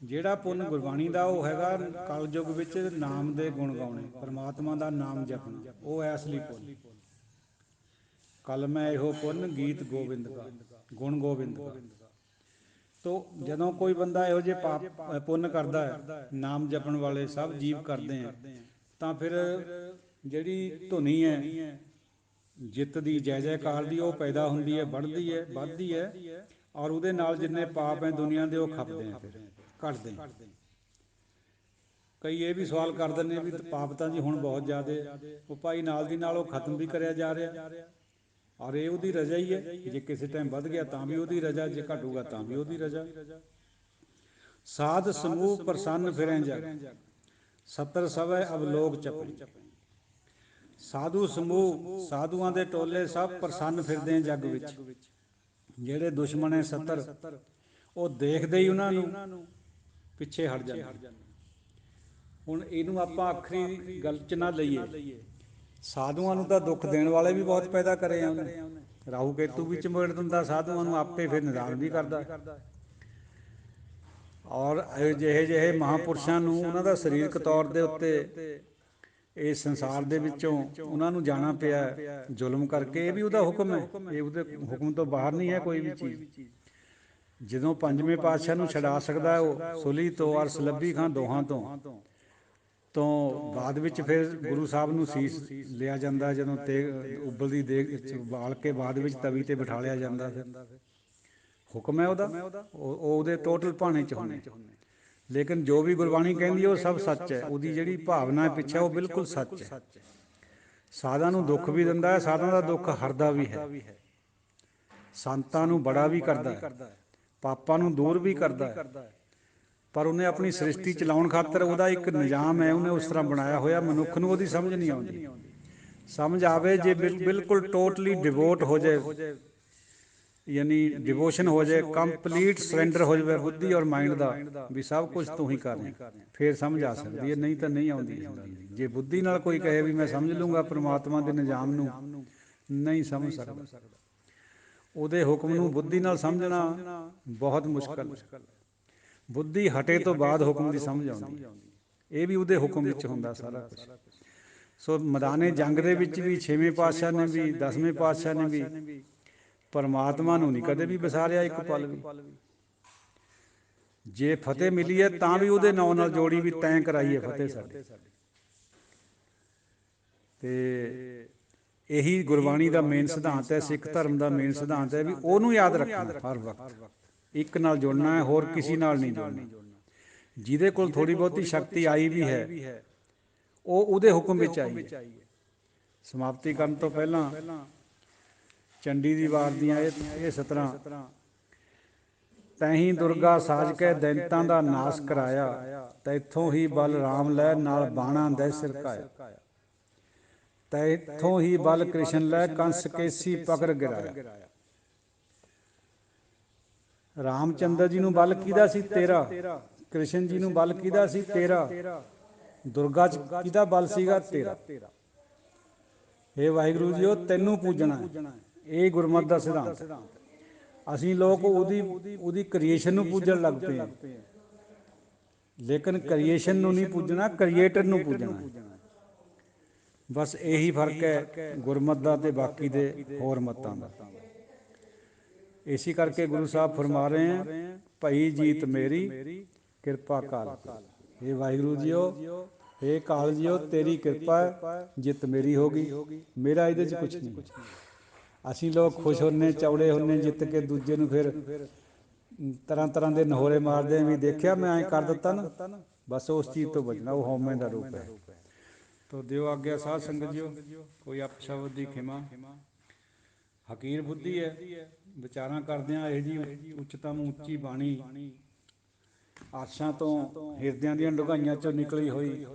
ਜਿਹੜਾ ਪੁੰਨ ਗੁਰਬਾਣੀ ਦਾ ਉਹ ਹੈਗਾ ਕਲਯੁਗ ਵਿੱਚ ਨਾਮ ਦੇ ਗੁਣ ਗਾਉਣੇ, ਪਰਮਾਤਮਾ ਦਾ ਨਾਮ ਜਪਣਾ, ਉਹ ਹੈ ਅਸਲੀ ਪੁੰਨ। ਕਲ ਮੈਂ ਇਹੋ ਪੁੰਨ ਗੀਤ ਗੋਬਿੰਦ ਕਾ, ਗੁਣ ਗੋਬਿੰਦ ਕਾ। ਤੋ ਜਦੋਂ ਕੋਈ ਬੰਦਾ ਇਹੋ ਜਿਹੇ ਪਾਪ ਪੁੰਨ ਕਰਦਾ ਹੈ, ਨਾਮ ਜਪਣ ਵਾਲੇ ਸਭ ਜੀਵ ਕਰਦੇ ਹੈ, ਤਾਂ ਫਿਰ ਜਿਹੜੀ ਧੁਨੀ ਹੈ ਜਿੱਤ ਦੀ, ਜੈ ਜੈਕਾਰ ਦੀ, ਉਹ ਪੈਦਾ ਹੁੰਦੀ ਹੈ, बढ़ਦੀ ਹੈ, ਵੱਧਦੀ ਹੈ, ਔਰ ਉਹਦੇ ਨਾਲ ਜਿੰਨੇ ਪਾਪ ਹੈ ਦੁਨੀਆ ਦੇ ਉਹ ਖਪਦੇ ਹੈ, ਫਿਰ ਘਟਦੇ। ਕਈ ਇਹ ਵੀ ਸਵਾਲ ਕਰ ਦਿੰਦੇ ਵੀ ਪਾਪ ਤਾਂ ਜੀ ਹੁਣ ਬਹੁਤ ਜ਼ਿਆਦਾ, ਉਹ ਭਾਈ ਨਾਲ ਦੀ ਨਾਲ ਉਹ ਖਤਮ ਵੀ ਕਰਿਆ ਜਾ ਰਿਹਾ, ਔਰ ਇਹ ਉਹਦੀ ਰਜਾ ਹੀ ਹੈ। ਜੇ ਕਿਸੇ ਟਾਈਮ ਵੱਧ ਗਿਆ ਤਾਂ ਵੀ ਉਹਦੀ ਰਜਾ, ਜੇ ਘਟੂਗਾ ਤਾਂ ਵੀ ਉਹਦੀ ਰਜਾ। ਸਾਧ ਸਮੂਹ ਪ੍ਰਸੰਨ ਫਿਰੈ ਜਗ, ਸਤਰ ਸਵੈ ਅਵਲੋਕ ਚਪੈ। ਸਾਧੂ ਸਮੂਹ, ਸਾਧੂਆਂ ਦੇ ਟੋਲੇ ਸਭ ਪ੍ਰਸੰਨ ਫਿਰਦੇ ਜੱਗ ਵਿੱਚ। ਜਿਹੜੇ ਦੁਸ਼ਮਣ ਹੈ 70, ਉਹ ਦੇਖਦੇ ਹੀ ਉਹਨਾਂ ਨੂੰ ਪਿੱਛੇ ਹਟ ਜਾਂਦੇ। ਹੁਣ ਇਹਨੂੰ ਆਪਾਂ ਆਖਰੀ ਗੱਲ 'ਚ ਨਾ ਲਈਏ, ਸਾਧੂਆਂ ਨੂੰ ਤਾਂ ਦੁੱਖ ਦੇਣ ਵਾਲੇ ਵੀ ਬਹੁਤ ਪੈਦਾ ਕਰੇ ਆ ਉਹਨੇ। ਰਾਹੂ ਕੇਤੂ ਵੀ ਚਮੇੜ ਦਿੰਦਾ ਸਾਧੂਆਂ ਨੂੰ, ਆਪੇ ਫਿਰ ਨਿਦਾਨ ਵੀ ਕਰਦਾ। ਔਰ ਜਿਹੇ ਜਿਹੇ ਮਹਾਂਪੁਰਸ਼ਾਂ ਨੂੰ ਉਹਨਾਂ ਦਾ ਸਰੀਰਕ ਤੌਰ ਦੇ ਉੱਤੇ ਇਸ ਸੰਸਾਰ ਦੇ ਵਿੱਚੋਂ ਉਹਨਾਂ ਨੂੰ ਜਾਣਾ ਪਿਆ ਜ਼ੁਲਮ ਕਰਕੇ, ਇਹ ਵੀ ਉਹਦਾ ਹੁਕਮ ਹੈ, ਇਹ ਉਹਦੇ ਹੁਕਮ ਤੋਂ ਬਾਹਰ ਨਹੀਂ ਹੈ ਕੋਈ ਵੀ ਚੀਜ਼। ਜਦੋਂ ਪੰਜਵੇਂ ਪਾਤਸ਼ਾਹ ਨੂੰ ਛਡਾ ਸਕਦਾ ਉਹ ਸੁਲੀ ਤੋਂ ਔਰ ਸਲੱਬੀ ਖਾਂ ਦੋਹਾਂ ਤੋਂ ਬਾਅਦ ਵਿੱਚ ਫਿਰ ਗੁਰੂ ਸਾਹਿਬ ਨੂੰ ਸੀਸ ਲਿਆ ਜਾਂਦਾ, ਜਦੋਂ ਉਬਲਦੀ ਦੇਗ ਉਬਾਲ ਕੇ ਬਾਅਦ ਵਿੱਚ ਤਵੀ 'ਤੇ ਬਿਠਾ ਲਿਆ ਜਾਂਦਾ। ਫਿਰ ਹੁਕਮ ਹੈ ਉਹਦਾ, ਉਹ ਉਹਦੇ ਟੋਟਲ ਭਾਣੇ 'ਚ ਹੁੰਦੇ। ਲੇਕਿਨ ਜੋ ਵੀ ਗੁਰਬਾਣੀ ਕਹਿੰਦੀ ਉਹ ਸਭ ਸੱਚ ਹੈ, ਉਹਦੀ ਜਿਹੜੀ ਭਾਵਨਾ ਹੈ ਪਿੱਛੇ ਉਹ ਬਿਲਕੁਲ ਸੱਚ ਹੈ। ਸਾਧਾਂ ਨੂੰ ਦੁੱਖ ਵੀ ਦਿੰਦਾ ਹੈ, ਸਾਧਾਂ ਦਾ ਦੁੱਖ ਹਰਦਾ ਵੀ ਹੈ, ਸੰਤਾਂ ਨੂੰ ਬੜਾ ਵੀ ਕਰਦਾ ਹੈ, ਪਾਪਾਂ ਨੂੰ ਦੂਰ ਵੀ ਕਰਦਾ ਹੈ। ਪਰ ਉਹਨੇ ਆਪਣੀ ਸ੍ਰਿਸ਼ਟੀ ਚਲਾਉਣ ਖਾਤਰ ਉਹਦਾ ਇੱਕ ਨਿਜ਼ਾਮ ਹੈ, ਉਹਨੇ ਉਸ ਤਰ੍ਹਾਂ ਬਣਾਇਆ ਹੋਇਆ। ਮਨੁੱਖ ਨੂੰ ਉਹਦੀ ਸਮਝ ਨਹੀਂ ਆਉਂਦੀ। ਸਮਝ ਆਵੇ ਜੇ ਬਿਲਕੁਲ ਟੋਟਲੀ ਡਿਵੋਟ ਹੋ ਜਾਏ, ਯਾਨੀ ਡਿਵੋਸ਼ਨ ਹੋ ਜਾਏ, ਕੰਪਲੀਟ ਸਰੈਂਡਰ ਹੋ ਜਾਵੇ ਬੁੱਧੀ ਔਰ ਮਾਈਂਡ ਦਾ, ਵੀ ਸਭ ਕੁਝ ਤੂੰ ਹੀ ਕਰ ਰਿਹਾ, ਫਿਰ ਸਮਝ ਆ ਸਕਦੀ ਹੈ, ਨਹੀਂ ਤਾਂ ਨਹੀਂ ਆਉਂਦੀ। ਜੇ ਬੁੱਧੀ ਨਾਲ ਕੋਈ ਕਹੇ ਵੀ ਮੈਂ ਸਮਝ ਲੂੰਗਾ ਪਰਮਾਤਮਾ ਦੇ ਨਿਜ਼ਾਮ ਨੂੰ, ਨਹੀਂ ਸਮਝ ਸਕਦਾ। ਉਹਦੇ ਹੁਕਮ ਨੂੰ ਬੁੱਧੀ ਨਾਲ ਸਮਝਣਾ ਬਹੁਤ ਮੁਸ਼ਕਲ ਹੈ। ਬੁੱਧੀ ਹਟੇ ਤੋਂ ਬਾਅਦ ਹੁਕਮ ਦੀ ਸਮਝ ਆਉਂਦੀ ਹੈ, ਇਹ ਵੀ ਉਹਦੇ ਹੁਕਮ ਵਿੱਚ ਹੁੰਦਾ ਸਾਰਾ ਕੁਛ। ਸੋ ਮੈਦਾਨੇ ਜੰਗ ਦੇ ਵਿੱਚ ਵੀ 6ਵੇਂ ਪਾਤਸ਼ਾਹ ਨੇ ਵੀ 10ਵੇਂ ਪਾਤਸ਼ਾਹ ਨੇ ਵੀ ਪਰਮਾਤਮਾ ਨੂੰ ਨਹੀਂ ਕਦੇ ਵੀ ਵਿਸਾਰਿਆ ਇੱਕ ਪਲ ਵੀ। ਜੇ ਫਤਿਹ ਮਿਲੀ ਹੈ ਤਾਂ ਵੀ ਉਹਦੇ ਨਾਂ ਨਾਲ ਜੋੜੀ ਵੀ ਤੈਂ ਕਰਾਈ ਹੈ ਫਤਿਹ ਸਾਡੀ। ਤੇ ਇਹੀ ਗੁਰਬਾਣੀ ਦਾ ਮੇਨ ਸਿਧਾਂਤ ਹੈ, ਸਿੱਖ ਧਰਮ ਦਾ ਮੇਨ ਸਿਧਾਂਤ ਹੈ ਵੀ ਉਹਨੂੰ ਯਾਦ ਰੱਖਣਾ ਹਰ ਵਕਤ, ਇੱਕ ਨਾਲ ਜੁੜਨਾ ਹੈ, ਹੋਰ ਕਿਸੇ ਨਾਲ ਨਹੀਂ ਜੁੜਨਾ। ਜਿਹਦੇ ਕੋਲ ਥੋੜ੍ਹੀ ਬਹੁਤੀ ਸ਼ਕਤੀ ਆਈ ਵੀ ਹੈ ਉਹ ਉਹਦੇ ਹੁਕਮ ਵਿੱਚ ਆਈ ਹੈ। ਸਮਾਪਤੀ ਕਰਨ ਤੋਂ ਪਹਿਲਾਂ ਚੰਡੀ ਦੀ ਵਾਰ ਦੀਆਂ ਇਹ ਸਤਰਾਂ। ਤੈਹੀਂ ਦੁਰਗਾ ਸਾਜ ਕੇ ਦੈਂਤਾਂ ਦਾ ਨਾਸ ਕਰਾਇਆ, ਤੈਥੋਂ ਹੀ ਬਲ ਰਾਮ ਲੈ ਨਾਲ ਬਾਣਾ ਦੇ ਸਿਰਕਾਇਆ। ਤੈਥੋਂ ਹੀ ਬਲ ਕ੍ਰਿਸ਼ਨ ਲੈ ਕੰਸ ਕੇਸੀ ਪਕੜ ਗਿਰਾਇਆ। ਰਾਮਚੰਦਰ ਜੀ ਨੂੰ ਬਲ ਕਿਹਦਾ ਸੀ? ਤੇਰਾ। ਕ੍ਰਿਸ਼ਨ ਜੀ ਨੂੰ ਬਲ ਕਿਹਦਾ ਸੀ? ਤੇਰਾ। ਦੁਰਗਾ 'ਚ ਕਿਹਦਾ ਬਲ ਸੀਗਾ? ਤੇਰਾ। ਇਹ ਵਾਹਿਗੁਰੂ ਜੀ, ਉਹ ਤੈਨੂੰ ਪੂਜਣਾ, ਇਹ ਗੁਰਮਤਿ ਦਾ ਸਿਧਾਂਤ। ਅਸੀਂ ਲੋਕ ਉਹਦੀ ਕ੍ਰੀਏਸ਼ਨ ਨੂੰ ਪੂਜਣ ਲੱਗ ਪਏ ਹਾਂ, ਲੇਕਿਨ ਕ੍ਰੀਏਸ਼ਨ ਨੂੰ ਨਹੀਂ ਪੂਜਣਾ, ਕ੍ਰੀਏਟਰ ਨੂੰ ਪੂਜਣਾ। ਬਸ ਇਹੀ ਫਰਕ ਹੈ ਗੁਰਮਤਿ ਦਾ ਤੇ ਬਾਕੀ ਦੇ ਹੋਰ ਮਤਾਂ ਦਾ। ਇਸੇ ਕਰਕੇ ਗੁਰੂ ਸਾਹਿਬ ਫਰਮਾ ਰਹੇ ਹੈ, ਭਈ ਜੀਤ ਮੇਰੀ ਕਿਰਪਾ ਕਾਲ। ਇਹ ਵਾਹਿਗੁਰੂ ਜੀਓ, ਇਹ ਕਾਲ ਜੀਓ, ਤੇਰੀ ਕਿਰਪਾ ਜਿੱਤ ਮੇਰੀ ਹੋ ਗਈ, ਮੇਰਾ ਇਹਦੇ 'ਚ ਕੁਛ ਨਹੀਂ। ਅਸੀਂ ਲੋਕ ਖੁਸ਼ ਹੁੰਦੇ, ਚੌੜੇ ਹੁੰਦੇ ਜਿੱਤ ਕੇ, ਦੂਜੇ ਨੂੰ ਫਿਰ ਤਰ੍ਹਾਂ ਤਰ੍ਹਾਂ ਦੇ ਨਹੋਰੇ ਮਾਰਦੇ ਵੀ ਦੇਖਿਆ ਮੈਂ ਐਂ ਕਰ ਦਿੱਤਾ ਨਾ। ਬਸ ਉਸ ਚੀਜ਼ ਤੋਂ ਬਚਣਾ, ਉਹ ਹਉਮੈ ਦਾ ਰੂਪ ਹੈ। ਤੋ ਦਿਓ ਆਗਿਆ ਸਾਧ ਸੰਗਤ ਜੀਓ, ਕੋਈ ਅਪਸ਼ਬਦ ਦੀ ਖਿਮਾ। ਹਕੀਰ ਬੁੱਧੀ ਹੈ, ਵਿਚਾਰਾਂ ਕਰਦਿਆਂ ਇਹ ਜੀ ਉੱਚਤਮ ਉੱਚੀ ਬਾਣੀ ਆਸਾਂ ਤੋਂ ਹਿਰਦਿਆਂ ਦੀਆਂ ਡੂੰਘਾਈਆਂ 'ਚੋਂ ਨਿਕਲੀ ਹੋਈ,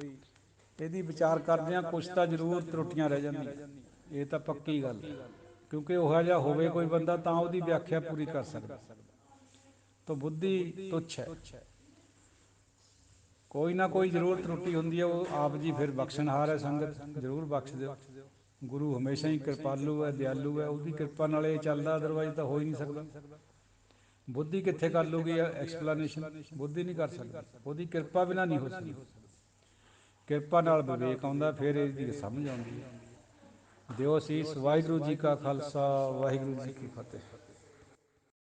ਇਹਦੀ ਵਿਚਾਰ ਕਰਦਿਆਂ ਕੁਛ ਤਾਂ ਜ਼ਰੂਰ ਤਰੁੱਟੀਆਂ ਰਹਿ ਜਾਂਦੀਆਂ, ਇਹ ਤਾਂ ਪੱਕੀ ਗੱਲ ਹੈ। ਕਿਉਂਕਿ ਉਹੋ ਜਿਹਾ ਹੋਵੇ ਕੋਈ ਬੰਦਾ ਤਾਂ ਉਹਦੀ ਵਿਆਖਿਆ ਪੂਰੀ ਕਰ ਸਕਦਾ। ਤਾਂ ਬੁੱਧੀ ਤੁੱਛ ਹੈ, ਕੋਈ ਨਾ ਕੋਈ ਜ਼ਰੂਰ ਤਰੁੱਟੀ ਹੁੰਦੀ ਹੈ, ਉਹ ਆਪ ਜੀ ਫਿਰ ਬਖਸ਼ਣਹਾਰ ਹੈ। ਸੰਗਤ ਜ਼ਰੂਰ ਬਖਸ਼ ਦਿਓ। ਗੁਰੂ ਹਮੇਸ਼ਾ ਹੀ ਕਿਰਪਾਲੂ ਹੈ, ਦਿਆਲੂ ਹੈ, ਉਹਦੀ ਕਿਰਪਾ ਨਾਲ ਇਹ ਚੱਲਦਾ, ਅਦਰਵਾਈਜ਼ ਤਾਂ ਹੋ ਹੀ ਨਹੀਂ ਸਕਦਾ। ਬੁੱਧੀ ਕਿੱਥੇ ਕਰ ਲੂਗੀ ਐਕਸਪਲੇਨੇਸ਼ਨ? ਬੁੱਧੀ ਨਹੀਂ ਕਰ ਸਕਦੀ, ਉਹਦੀ ਕਿਰਪਾ ਬਿਨਾਂ ਨਹੀਂ ਹੋ ਸਕਦੀ। ਕਿਰਪਾ ਨਾਲ ਵਿਵੇਕ ਆਉਂਦਾ, ਫਿਰ ਇਹਦੀ ਸਮਝ ਆਉਂਦੀ ਹੈ। ਦਿਓ ਸੀਸ। ਵਾਹਿਗੁਰੂ ਜੀ ਕਾ ਖਾਲਸਾ, ਵਾਹਿਗੁਰੂ ਜੀ ਕੀ ਫਤਿਹ।